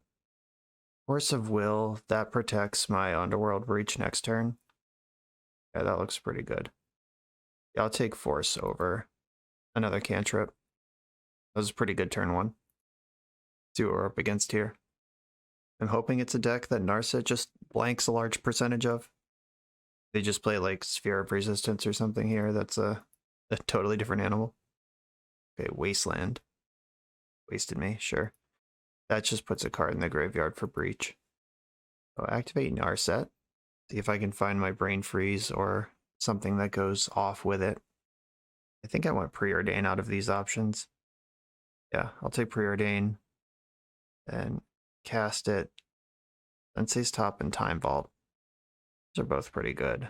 [SPEAKER 1] Force of Will, that protects my Underworld Breach next turn. Yeah, that looks pretty good. Yeah, I'll take Force over another cantrip. That was a pretty good turn 1. See what we're up against here. I'm hoping it's a deck that Narset just blanks a large percentage of. They just play like Sphere of Resistance or something here. That's a totally different animal. Okay, Wasteland. Wasted me, sure. That just puts a card in the graveyard for Breach. So activate Narset. See if I can find my Brain Freeze or something that goes off with it. I think I want Preordain out of these options. Yeah, I'll take Preordain and cast it. Sensei's Top and Time Vault. Those are both pretty good.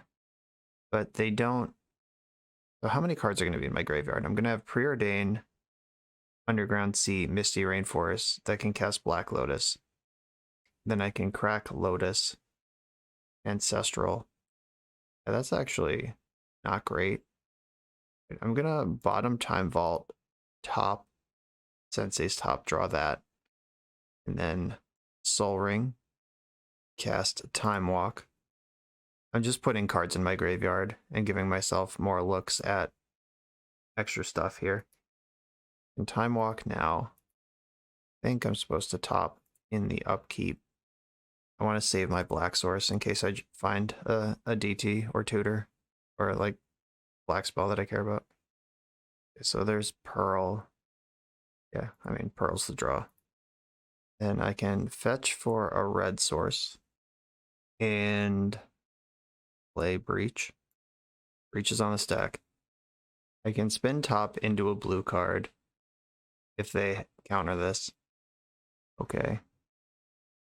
[SPEAKER 1] But they don't... So how many cards are going to be in my graveyard? I'm going to have Preordain, Underground Sea, Misty Rainforest that can cast Black Lotus. Then I can crack Lotus, Ancestral. Yeah, that's actually not great. I'm gonna bottom Time Vault, top Sensei's Top, draw that, and then Soul Ring, cast Time Walk. I'm just putting cards in my graveyard and giving myself more looks at extra stuff here. And Time Walk now. I think I'm supposed to top in the upkeep. I want to save my black source in case I find a DT or tutor or like black spell that I care about. Okay, so there's Pearl. Yeah, I mean, Pearl's the draw. Then I can fetch for a red source and play Breach. Breach is on the stack. I can spin top into a blue card if they counter this. Okay.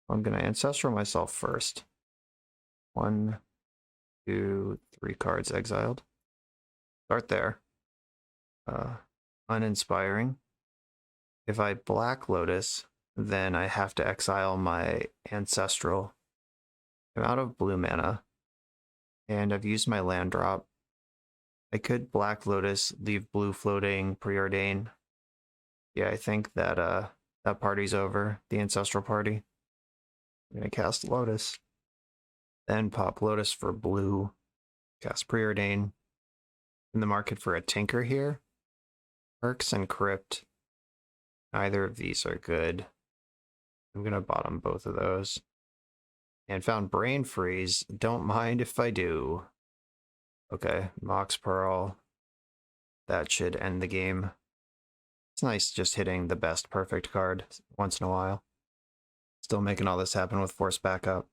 [SPEAKER 1] I'm going to Ancestral myself first. 1, 2, 3 cards exiled. Start there. Uninspiring. If I Black Lotus, then I have to exile my Ancestral. I'm out of blue mana, and I've used my land drop. I could Black Lotus, leave blue floating, Preordain. Yeah, I think that that party's over, the Ancestral party. I'm going to cast Lotus, then pop Lotus for blue, cast Preordain. In the market for a Tinker here. Perks and Crypt. Neither of these are good. I'm going to bottom both of those. And found Brain Freeze. Don't mind if I do. Okay, Mox Pearl. That should end the game. It's nice just hitting the best perfect card once in a while. Still making all this happen with force backup.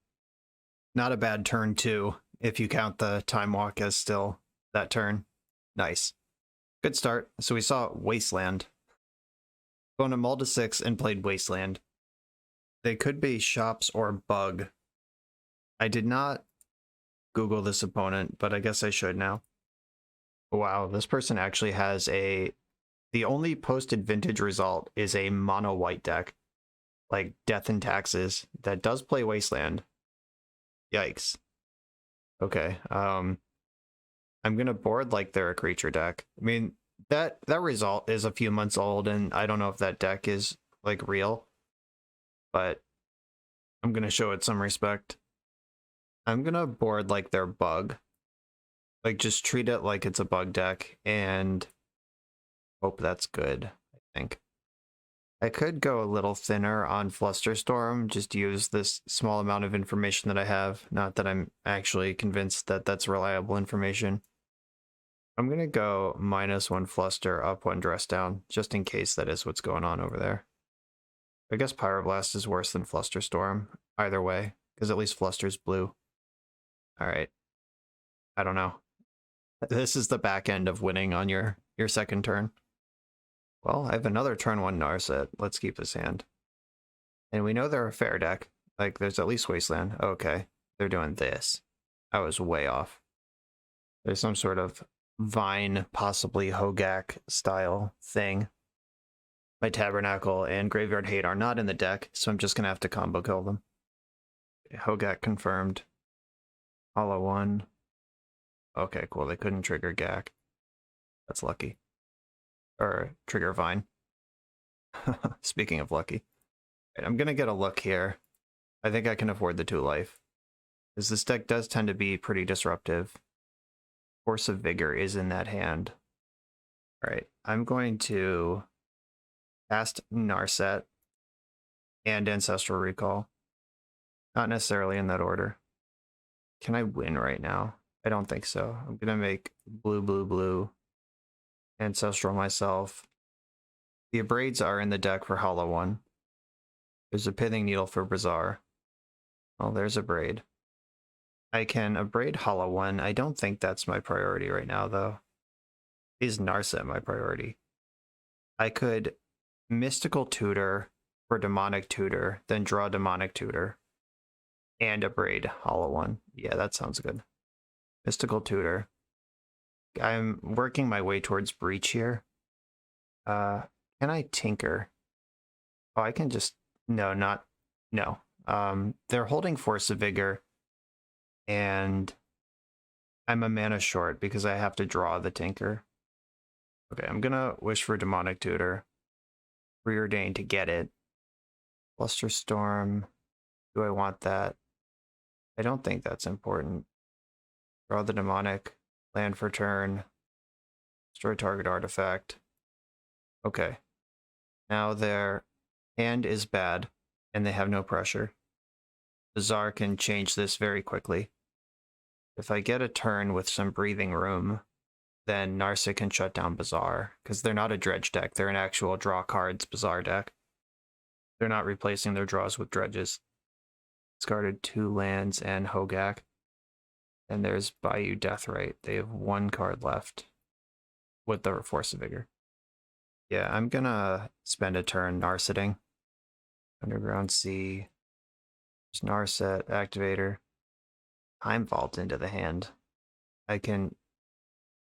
[SPEAKER 1] Not a bad turn, too, if you count the time walk as still that turn. Nice. Good start. So we saw Wasteland. Going to mull to 6 and played Wasteland. They could be Shops or Bug. I did not Google this opponent, but I guess I should now. Wow, this person actually has the only posted vintage result is a mono white deck, like Death and Taxes, that does play Wasteland. Yikes. Okay, I'm gonna board like they're a creature deck. I mean, that result is a few months old, and I don't know if that deck is like real, but I'm gonna show it some respect. I'm gonna board like they're Bug. Like, just treat it like it's a Bug deck, and hope that's good, I think. I could go a little thinner on Flusterstorm, just use this small amount of information that I have. Not that I'm actually convinced that that's reliable information. I'm going to go -1 Fluster, up 1 Dress Down, just in case that is what's going on over there. I guess Pyroblast is worse than Flusterstorm, either way, because at least Fluster's blue. Alright. I don't know. This is the back end of winning on your second turn. Well, I have another turn 1 Narset. Let's keep this hand. And we know they're a fair deck. Like, there's at least Wasteland. Okay, they're doing this. I was way off. There's some sort of Vine, possibly Hogaak style thing. My Tabernacle and Graveyard Hate are not in the deck, so I'm just going to have to combo kill them. Okay, Hogaak confirmed. Hollow 1. Okay, cool. They couldn't trigger Gak. That's lucky. Or trigger Vine. Speaking of lucky. Right, I'm going to get a look here. I think I can afford the 2 life. Because this deck does tend to be pretty disruptive. Force of Vigor is in that hand. Alright, I'm going to cast Narset and Ancestral Recall. Not necessarily in that order. Can I win right now? I don't think so. I'm going to make blue, blue, blue. Ancestral myself. The Abrades are in the deck for Hollow 1. There's a Pithing Needle for Bazaar. Oh, there's a Abrade. I can Abrade Hollow 1. I don't think that's my priority right now, though. Is Narset my priority? I could Mystical Tutor for Demonic Tutor, then draw Demonic Tutor. And Abrade Hollow 1. Yeah, that sounds good. Mystical Tutor. I'm working my way towards Breach here. Can I Tinker? Oh, I can just... No, not... No. They're holding Force of Vigor, and I'm a mana short because I have to draw the Tinker. Okay, I'm gonna wish for Demonic Tutor. Preordain to get it. Flusterstorm. Do I want that? I don't think that's important. Draw the Demonic. Land for turn. Destroy target artifact. Okay. Now their hand is bad, and they have no pressure. Bazaar can change this very quickly. If I get a turn with some breathing room, then Narset can shut down Bazaar, because they're not a dredge deck. They're an actual draw cards Bazaar deck. They're not replacing their draws with dredges. Discarded 2 lands and Hogaak. And there's Bayou Deathrite. They have 1 card left with the Force of Vigor. Yeah, I'm gonna spend a turn Narsetting. Underground Sea. There's Narset, Activator. Time Vault into the hand. I can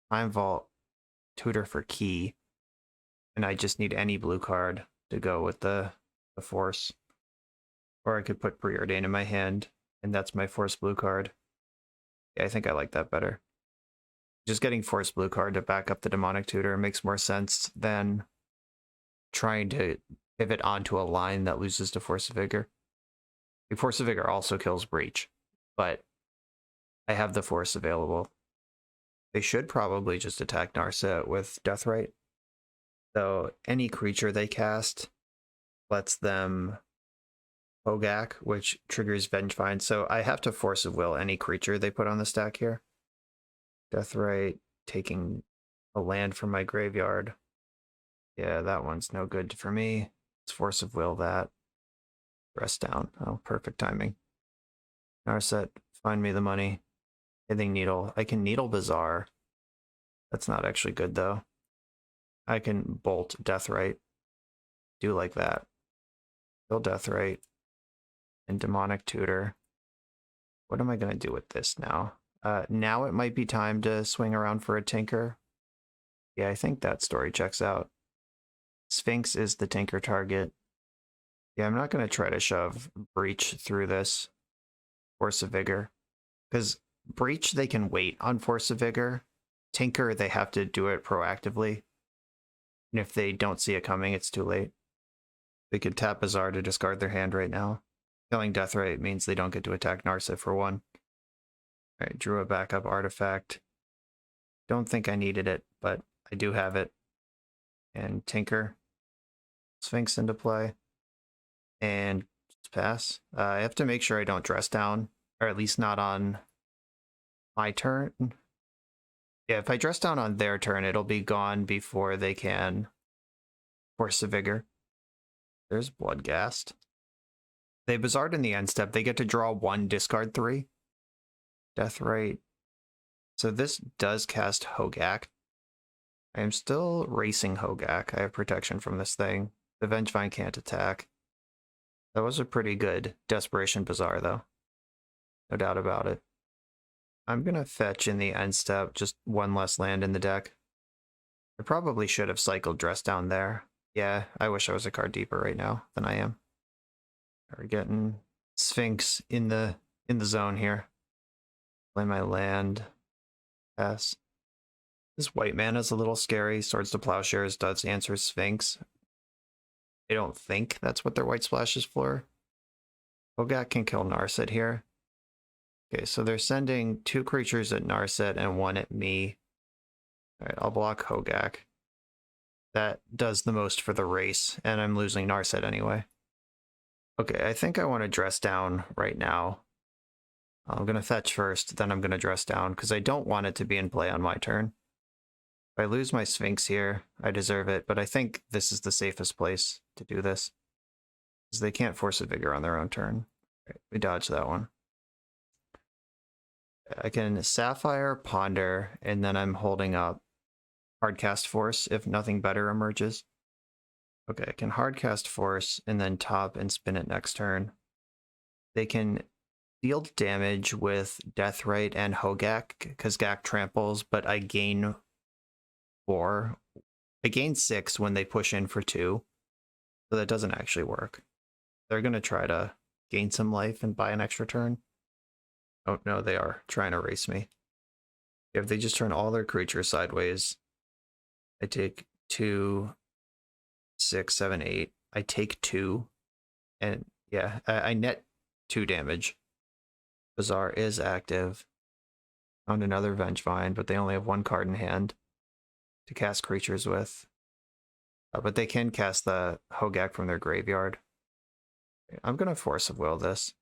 [SPEAKER 1] Time Vault, Tutor for Key, and I just need any blue card to go with the Force. Or I could put Preordain in my hand, and that's my Force blue card. Yeah, I think I like that better. Just getting Force blue card to back up the Demonic Tutor makes more sense than trying to pivot onto a line that loses to Force of Vigor. The Force of Vigor also kills Breach, but I have the Force available. They should probably just attack Narset with Deathrite. So any creature they cast lets them Hogaak, which triggers Vengevine. So I have to Force of Will any creature they put on the stack here. Deathrite taking a land from my graveyard. Yeah, that one's no good for me. Let's Force of Will that. Rest down. Oh, perfect timing. Narset, find me the money. I think Needle. I can Needle Bazaar. That's not actually good, though. I can Bolt Deathrite. Do like that. Kill Deathrite. And Demonic Tutor. What am I going to do with this now? Now it might be time to swing around for a Tinker. Yeah, I think that story checks out. Sphinx is the Tinker target. Yeah, I'm not going to try to shove Breach through this. Force of Vigor. Because Breach, they can wait on Force of Vigor. Tinker, they have to do it proactively. And if they don't see it coming, it's too late. They could tap Bazaar to discard their hand right now. Killing Deathrite means they don't get to attack Narset for one. Alright, drew a backup artifact. Don't think I needed it, but I do have it. And Tinker. Sphinx into play. And pass. I have to make sure I don't dress down, or at least not on my turn. Yeah, if I dress down on their turn, it'll be gone before they can Force of Vigor. There's Bloodghast. They Bazaar'd in the end step. They get to draw 1, discard 3. Deathrite. So this does cast Hogaak. I am still racing Hogaak. I have protection from this thing. The Vengevine can't attack. That was a pretty good Desperation Bazaar, though. No doubt about it. I'm going to fetch in the end step, just 1 less land in the deck. I probably should have cycled Dress Down there. Yeah, I wish I was a card deeper right now than I am. We're getting Sphinx in the zone here. Play my land. Pass. This white mana's a little scary. Swords to Plowshares does answer Sphinx. I don't think that's what their white splash is for. Hogaak can kill Narset here. Okay, so they're sending 2 creatures at Narset and 1 at me. Alright, I'll block Hogaak. That does the most for the race, and I'm losing Narset anyway. Okay, I think I want to dress down right now. I'm going to fetch first, then I'm going to dress down, because I don't want it to be in play on my turn. If I lose my Sphinx here, I deserve it, but I think this is the safest place to do this. Because they can't Force a Vigor on their own turn. Right, we dodge that one. I can Sapphire, Ponder, and then I'm holding up Hardcast Force if nothing better emerges. Okay, I can Hardcast Force and then top and spin it next turn. They can deal damage with Deathrite and Hogaak because Gak tramples, but I gain 4. I gain 6 when they push in for 2, so that doesn't actually work. They're going to try to gain some life and buy an extra turn. Oh, no, they are trying to race me. If they just turn all their creatures sideways, I take 2, 6, 7, 8. I take 2, and yeah, I net 2 damage. Bazaar is active. Found another Vengevine, but they only have 1 card in hand to cast creatures with. But they can cast the Hogaak from their graveyard. I'm going to Force of Will this.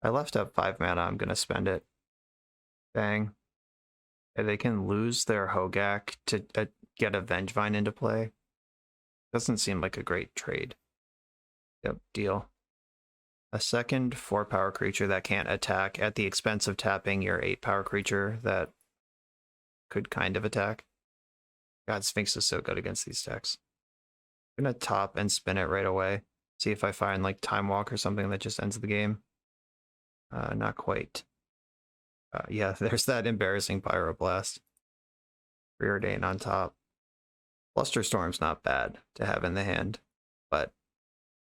[SPEAKER 1] I left up 5 mana, I'm going to spend it. Bang. And they can lose their Hogaak to get a Vengevine into play. Doesn't seem like a great trade. Yep, deal. A second 4-power creature that can't attack at the expense of tapping your 8-power creature that could kind of attack. God, Sphinx is so good against these decks. I'm going to top and spin it right away. See if I find like Time Walk or something that just ends the game. Not quite. Yeah, there's that embarrassing Pyroblast. Preordain on top. Flusterstorm's not bad to have in the hand, but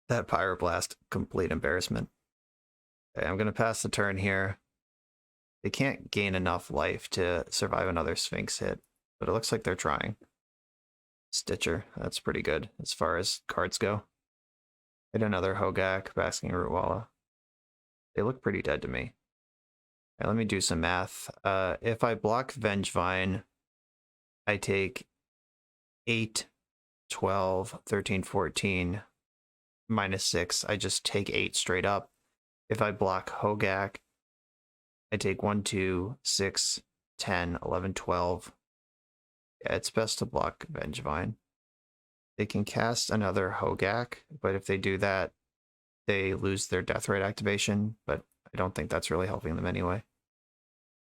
[SPEAKER 1] that Pyroblast, complete embarrassment. Okay, I'm going to pass the turn here. They can't gain enough life to survive another Sphinx hit, but it looks like they're trying. Stitcher, that's pretty good as far as cards go. Hit another Hogaak, Basking Rootwalla. They look pretty dead to me. Okay, let me do some math. If I block Vengevine, I take 8, 12, 13, 14, minus 6. I just take 8 straight up. If I block Hogaak, I take 1, 2, 6, 10, 11, 12. Yeah, it's best to block Vengevine. They can cast another Hogaak, but if they do that, they lose their Death Rate activation, but I don't think that's really helping them anyway.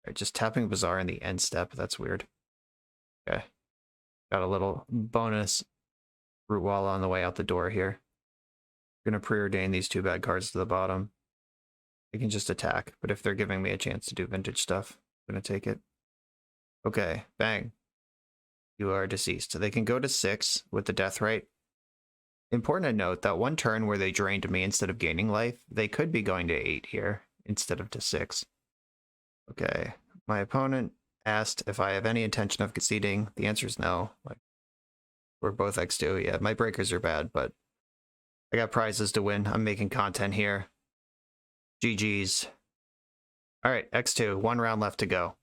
[SPEAKER 1] Right, just tapping Bazaar in the end step, that's weird. Okay. Got a little bonus root wall on the way out the door here. Gonna preordain these 2 bad cards to the bottom. They can just attack, but if they're giving me a chance to do vintage stuff, I'm gonna take it. Okay, bang. You are deceased. They can go to 6 with the death rate. Important to note that one turn where they drained me instead of gaining life, they could be going to 8 here instead of to 6. Okay, my opponent asked if I have any intention of conceding. The answer is no. Like, we're both X2. Yeah, my breakers are bad, but I got prizes to win. I'm making content here. GG's. All right, X2, 1 round left to go.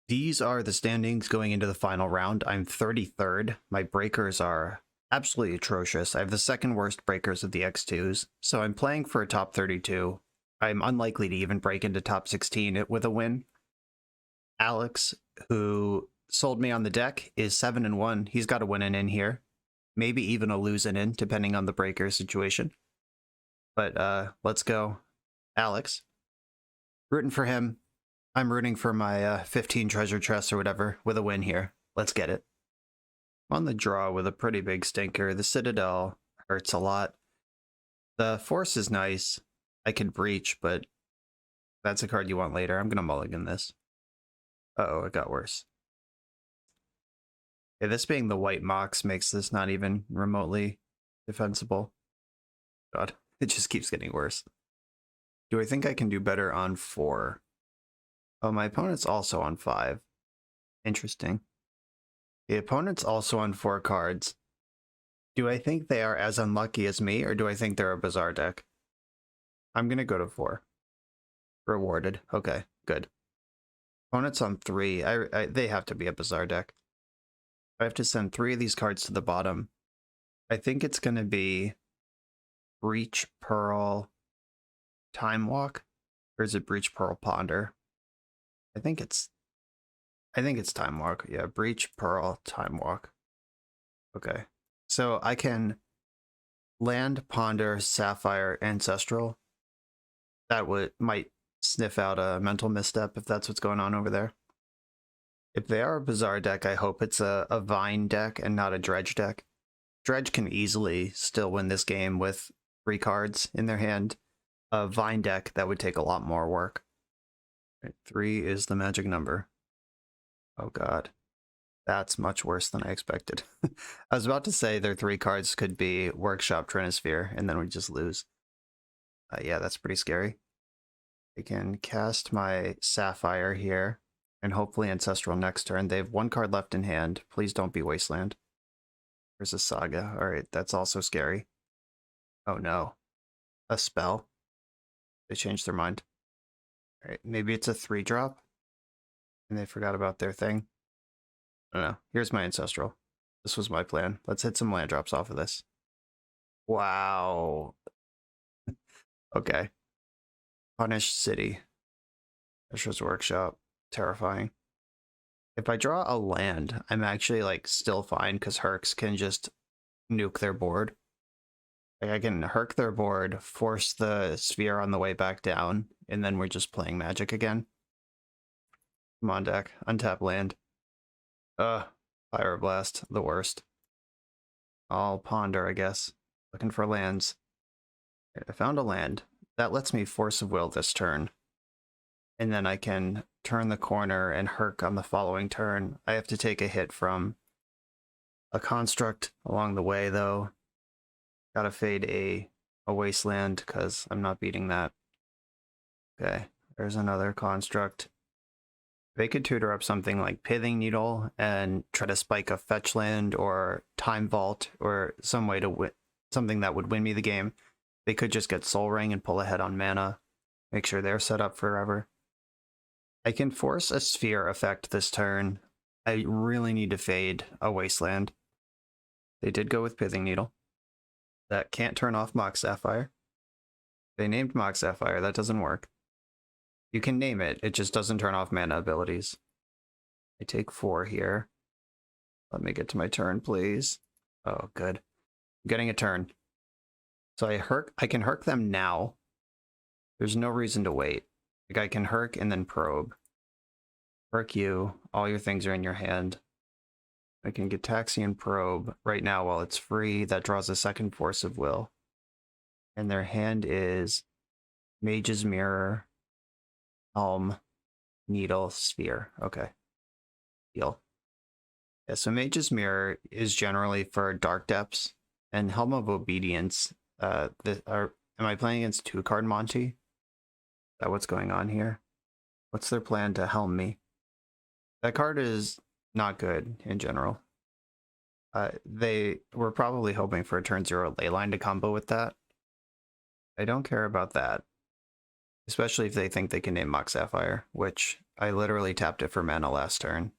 [SPEAKER 1] These are the standings going into the final round. I'm 33rd. My breakers are absolutely atrocious. I have the 2nd worst breakers of the X2s, so I'm playing for a top 32. I'm unlikely to even break into top 16 with a win. Alex, who sold me on the deck, is 7-1. He's got a win in here. Maybe even a losing in, depending on the breaker situation. But let's go. Alex. Rooting for him. I'm rooting for my 15 treasure chests or whatever with a win here. Let's get it. On the draw with a pretty big stinker. The Citadel hurts a lot. The Force is nice. I could breach, but that's a card you want later. I'm going to mulligan this. Uh-oh, it got worse. Yeah, this being the white Mox makes this not even remotely defensible. God, it just keeps getting worse. Do I think I can do better on 4? Oh, my opponent's also on 5. Interesting. The opponent's also on 4 cards. Do I think they are as unlucky as me, or do I think they're a bizarre deck? I'm going to go to 4. Rewarded. Okay, good. Opponent's on 3. They have to be a bizarre deck. I have to send 3 of these cards to the bottom. I think it's going to be Breach, Pearl, Time Walk, or is it Breach, Pearl, Ponder? I think it's Time Walk. Yeah, Breach, Pearl, Time Walk. Okay. So I can land, Ponder, Sapphire, Ancestral. That might sniff out a mental misstep if that's what's going on over there. If they are a bizarre deck, I hope it's a Vine deck and not a Dredge deck. Dredge can easily still win this game with 3 cards in their hand. A Vine deck, that would take a lot more work. Right, 3 is the magic number. Oh god. That's much worse than I expected. I was about to say their 3 cards could be Workshop, Trinisphere, and then we just lose. Yeah, that's pretty scary. I can cast my Sapphire here, and hopefully Ancestral next turn. They have 1 card left in hand. Please don't be Wasteland. There's a Saga. Alright, that's also scary. Oh no. A spell? They changed their mind. Alright, maybe it's a 3-drop? And they forgot about their thing? I don't know. Here's my Ancestral. This was my plan. Let's hit some land drops off of this. Wow. Okay. Punish City. Fisher's Workshop. Terrifying. If I draw a land, I'm actually like still fine because Hercs can just nuke their board. Like I can Herc their board, force the sphere on the way back down, and then we're just playing Magic again. Come on, deck. Untap land. Pyroblast. The worst. I'll ponder, I guess. Looking for lands. I found a land. That lets me Force of Will this turn. And then I can turn the corner and Herc on the following turn. I have to take a hit from a Construct along the way, though. Gotta fade a Wasteland, because I'm not beating that. Okay, there's another Construct. They could tutor up something like Pithing Needle and try to spike a fetch land or Time Vault or some way to win, something that would win me the game. They could just get Soul Ring and pull ahead on mana. Make sure they're set up forever. I can force a Sphere effect this turn. I really need to fade a Wasteland. They did go with Pithing Needle. That can't turn off Mox Sapphire. They named Mox Sapphire. That doesn't work. You can name it. It just doesn't turn off mana abilities. I take 4 here. Let me get to my turn, please. Oh, good. I'm getting a turn. So I can herc them now. There's no reason to wait. Like I can herc and then probe. Herc you. All your things are in your hand. I can get Taxi and probe right now while it's free. That draws a second Force of Will. And their hand is Mage's Mirror, Helm, Needle, Sphere. Okay. Deal. Yeah, so Mage's Mirror is generally for Dark Depths, and Helm of Obedience. Am I playing against 2-card Monte? Is that what's going on here? What's their plan to helm me? That card is not good in general. They were probably hoping for a turn 0 Leyline to combo with that. I don't care about that. Especially if they think they can name Mox Sapphire, which I literally tapped it for mana last turn.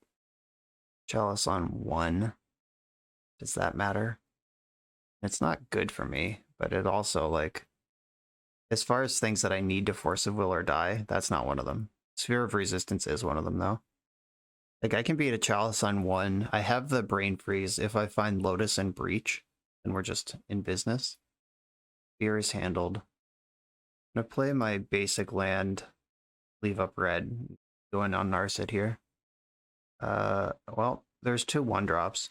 [SPEAKER 1] Chalice on 1. Does that matter? It's not good for me, but it also, like, as far as things that I need to Force of Will or die, that's not one of them. Sphere of Resistance is one of them, though. Like, I can beat a Chalice on 1. I have the Brain Freeze if I find Lotus and Breach, and we're just in business. Fear is handled. I'm gonna play my basic land, leave up red, going on Narset here. Well, there's 2 1-drops.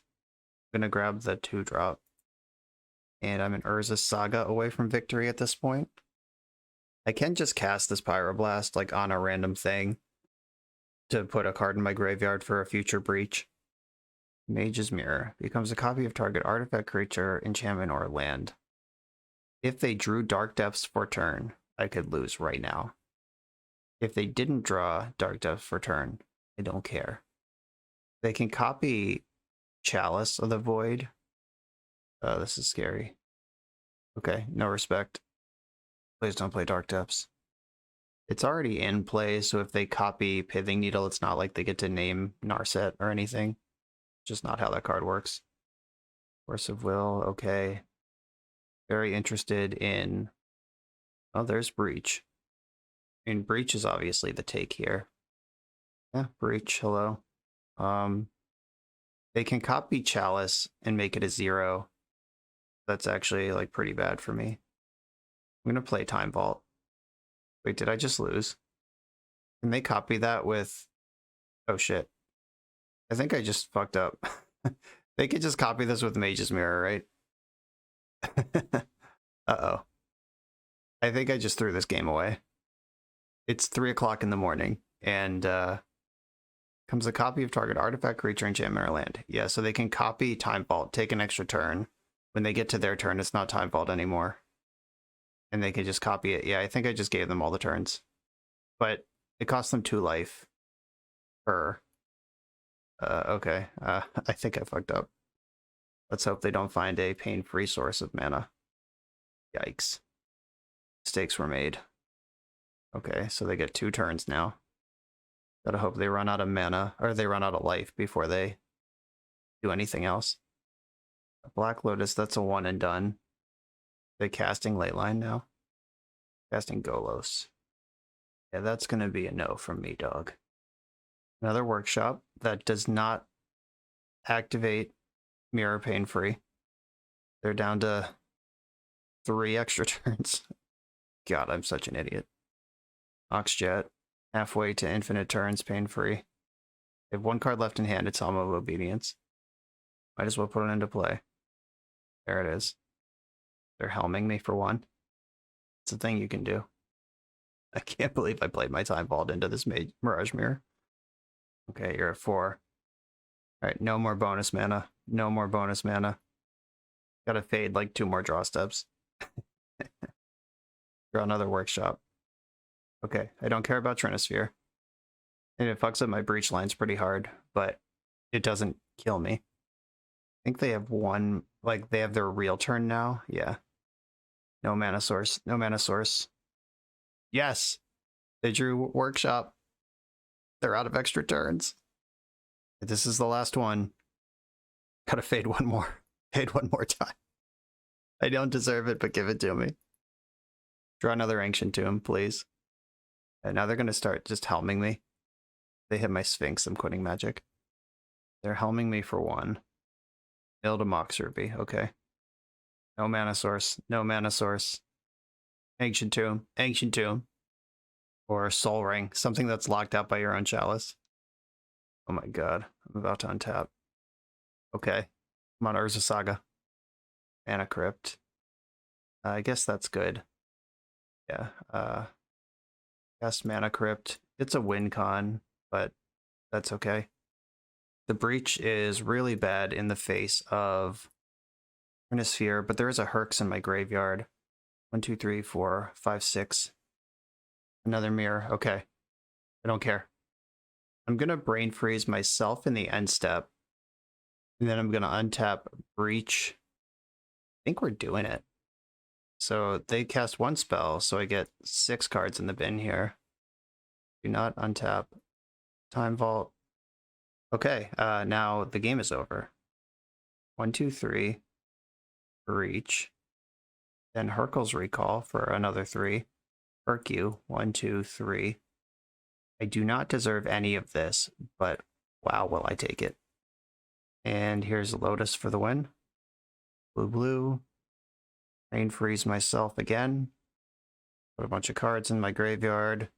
[SPEAKER 1] I'm gonna grab the 2-drop. And I'm an Urza Saga away from victory at this point. I can just cast this Pyroblast, like, on a random thing to put a card in my graveyard for a future breach. Mage's Mirror becomes a copy of target artifact, creature, enchantment, or land. If they drew Dark Depths for turn, I could lose right now. If they didn't draw Dark Depths for turn, I don't care. They can copy Chalice of the Void. This is scary. Okay, no respect. Please don't play Dark Depths. It's already in play, so if they copy Pithing Needle, it's not like they get to name Narset or anything. Just not how that card works. Force of Will, okay. Very interested in... Oh, there's Breach. I mean, Breach is obviously the take here. Yeah, Breach, hello. They can copy Chalice and make it a 0. That's actually, like, pretty bad for me. I'm gonna play Time Vault. Wait, did I just lose? Can they copy that with... Oh, shit. I think I just fucked up. They could just copy this with Mage's Mirror, right? Uh-oh. I think I just threw this game away. It's 3 o'clock in the morning, and comes a copy of target artifact, creature, enchantment, or land. Yeah, so they can copy Time Vault, take an extra turn. When they get to their turn, it's not Time Vault anymore. And they can just copy it. Yeah, I think I just gave them all the turns. But it cost them 2 life per... okay. I think I fucked up. Let's hope they don't find a pain-free source of mana. Yikes. Mistakes were made. Okay, so they get 2 turns now. Gotta hope they run out of mana, or they run out of life before they do anything else. Black Lotus, that's a 1 and done. They casting Leyline now? Casting Golos. Yeah, that's gonna be a no from me, dog. Another workshop that does not activate Mirror pain free. They're down to 3 extra turns. God, I'm such an idiot. Oxjet, halfway to infinite turns, pain free. They have 1 card left in hand, it's Helm of Obedience. Might as well put it into play. There it is. They're helming me for 1. It's a thing you can do. I can't believe I played my Time Vault into this Mirage Mirror. Okay, you're at 4. Alright, no more bonus mana. No more bonus mana. Gotta fade like 2 more draw steps. Draw another workshop. Okay, I don't care about Trinisphere. And it fucks up my breach lines pretty hard, but it doesn't kill me. I think they have 1, like, they have their real turn now. Yeah. No mana source. No mana source. Yes! They drew workshop. They're out of extra turns. This is the last one. Gotta fade 1 more. Fade 1 more time. I don't deserve it, but give it to me. Draw another Ancient Tomb, please. And now they're going to start just helming me. They hit my Sphinx, I'm quitting Magic. They're helming me for 1. Mill to Mox Ruby, okay. No mana source, no mana source. Ancient Tomb. Or Soul Ring, something that's locked out by your own chalice. Oh my god, I'm about to untap. Okay, I'm on Urza Saga. Mana Crypt. I guess that's good. Yeah, cast Mana Crypt. It's a win con, but that's okay. The Breach is really bad in the face of Sphere, but there is a Herx in my graveyard. 1, 2, 3, 4, 5, 6. Another mirror. Okay. I don't care. I'm going to Brain Freeze myself in the end step. And then I'm going to untap Breach. I think we're doing it. So they cast 1 spell, so I get 6 cards in the bin here. Do not untap Time Vault. Okay, now the game is over. 1, 2, 3. Breach. Then Hurkyl's Recall for another 3. Hercu, 1, 2, 3. I do not deserve any of this, but wow, will I take it. And here's Lotus for the win. Blue. Brain Freeze myself again. Put a bunch of cards in my graveyard.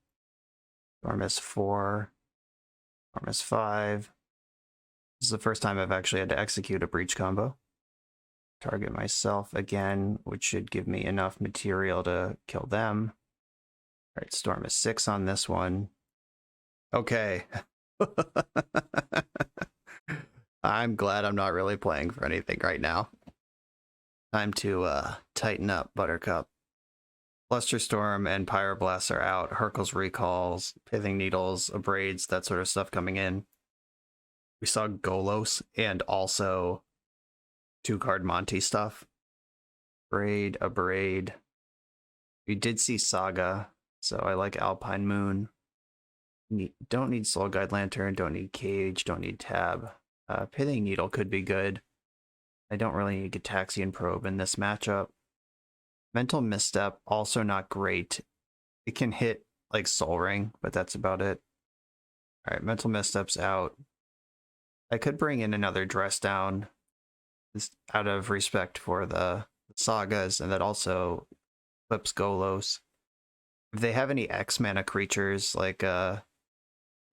[SPEAKER 1] Stormus 4. Stormus 5. This is the first time I've actually had to execute a Breach combo. Target myself again, which should give me enough material to kill them. All right, Stormus 6 on this one. Okay. I'm glad I'm not really playing for anything right now. Time to tighten up, Buttercup. Flusterstorm and Pyroblast are out. Hurkyl's Recalls, Pithing Needles, Abrades, that sort of stuff coming in. We saw Golos and also 2-card Monte stuff. Abrade. We did see Saga, so I like Alpine Moon. Don't need Soul Guide Lantern, don't need Cage, don't need Tab. Pithing Needle could be good. I don't really need Gitaxian Probe in this matchup. Mental Misstep, also not great. It can hit like Soul Ring, but that's about it. Alright, Mental Misstep's out. I could bring in another Dress Down out of respect for the sagas, and that also clips Golos. If they have any X mana creatures like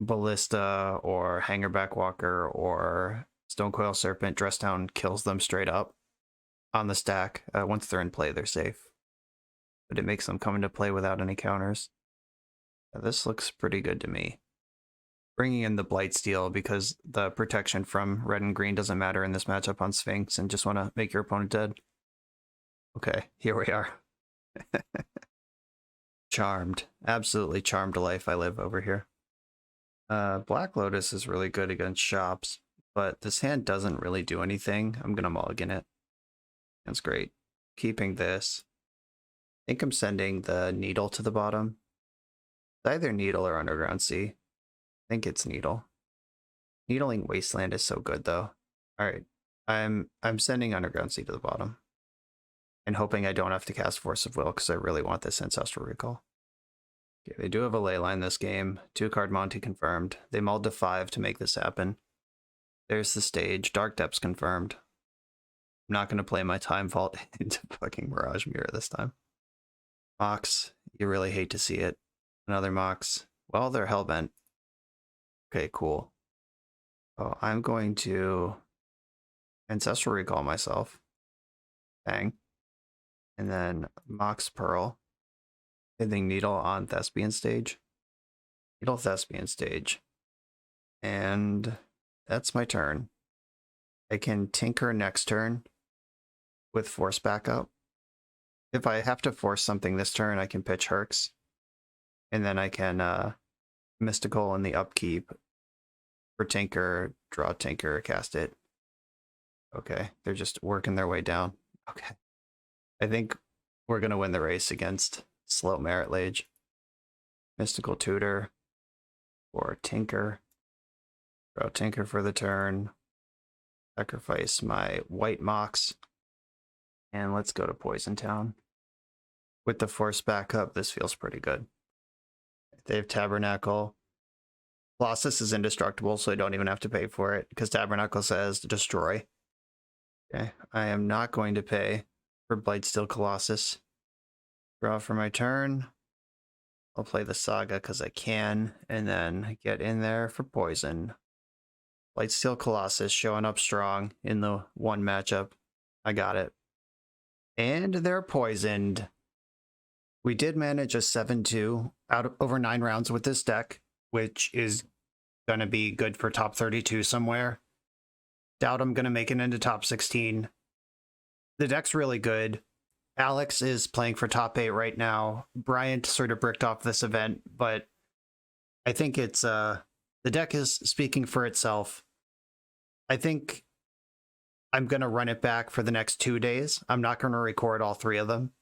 [SPEAKER 1] Ballista or Hangerback Walker or Stonecoil Serpent, Dress Down kills them straight up on the stack. Once they're in play, they're safe. But it makes them come into play without any counters. This looks pretty good to me. Bringing in the Blightsteel because the protection from red and green doesn't matter in this matchup on Sphinx and just want to make your opponent dead. Okay, here we are. Charmed. Absolutely charmed life I live over here. Black Lotus is really good against shops, but this hand doesn't really do anything. I'm going to mulligan it. That's great. Keeping this. I think I'm sending the Needle to the bottom. It's either Needle or Underground Sea. I think it's Needle. Needling Wasteland is so good though. Alright. I'm sending Underground Sea to the bottom. And hoping I don't have to cast Force of Will because I really want this Ancestral Recall. Okay, they do have a Leyline this game. 2-card Monte confirmed. They mulled to 5 to make this happen. There's the stage. Dark Depths confirmed. I'm not going to play my Time Vault into fucking Mirage Mirror this time. Mox. You really hate to see it. Another Mox. Well, they're Hellbent. Okay, cool. Oh, I'm going to Ancestral Recall myself. Bang. And then Mox Pearl. Hitting Needle on Thespian stage. Needle Thespian stage. And that's my turn. I can Tinker next turn with Force backup. If I have to force something this turn, I can pitch Herx. And then I can Mystical in the upkeep for Tinker, draw Tinker, cast it. Okay, they're just working their way down. Okay. I think we're going to win the race against Slow Merit Lage. Mystical Tutor or Tinker. Draw Tinker for the turn. Sacrifice my white Mox. And let's go to Poison Town. With the Force backup, this feels pretty good. They have Tabernacle. Colossus is indestructible, so I don't even have to pay for it, because Tabernacle says destroy. Okay, I am not going to pay for Blightsteel Colossus. Draw for my turn. I'll play the Saga because I can, and then get in there for poison. Blightsteel Colossus showing up strong in the one matchup. I got it. And they're poisoned. We did manage a 7-2 out of over 9 rounds with this deck, which is going to be good for top 32 somewhere. Doubt I'm going to make it into top 16. The deck's really good. Alex is playing for top 8 right now. Bryant sort of bricked off this event, but I think it's the deck is speaking for itself. I think I'm going to run it back for the next 2 days. I'm not going to record all 3 of them.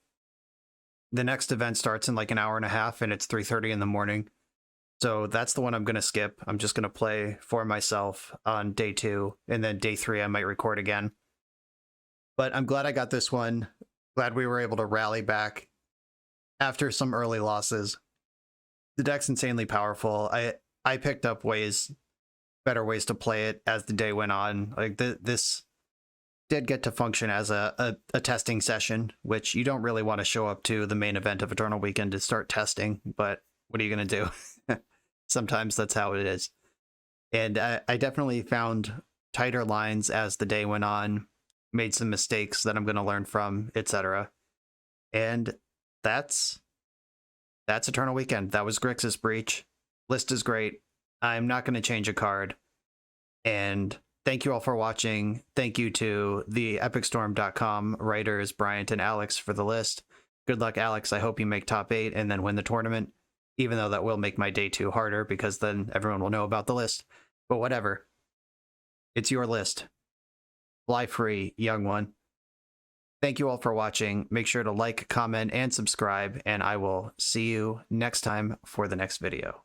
[SPEAKER 1] The next event starts in like an hour and a half, and it's 3:30 in the morning. So that's the one I'm going to skip. I'm just going to play for myself on day 2, and then day 3 I might record again. But I'm glad I got this one. Glad we were able to rally back after some early losses. The deck's insanely powerful. I picked up better ways to play it as the day went on. Like this did get to function as a testing session, which you don't really want to show up to the main event of Eternal Weekend to start testing, but what are you going to do? Sometimes that's how it is. And I definitely found tighter lines as the day went on, made some mistakes that I'm going to learn from, etc. And that's Eternal Weekend. That was Grixis Breach. List is great. I'm not going to change a card. And thank you all for watching. Thank you to the epicstorm.com writers, Bryant and Alex, for the list. Good luck, Alex. I hope you make top 8 and then win the tournament, even though that will make my day 2 harder because then everyone will know about the list. But whatever. It's your list. Fly free, young one. Thank you all for watching. Make sure to like, comment, and subscribe, and I will see you next time for the next video.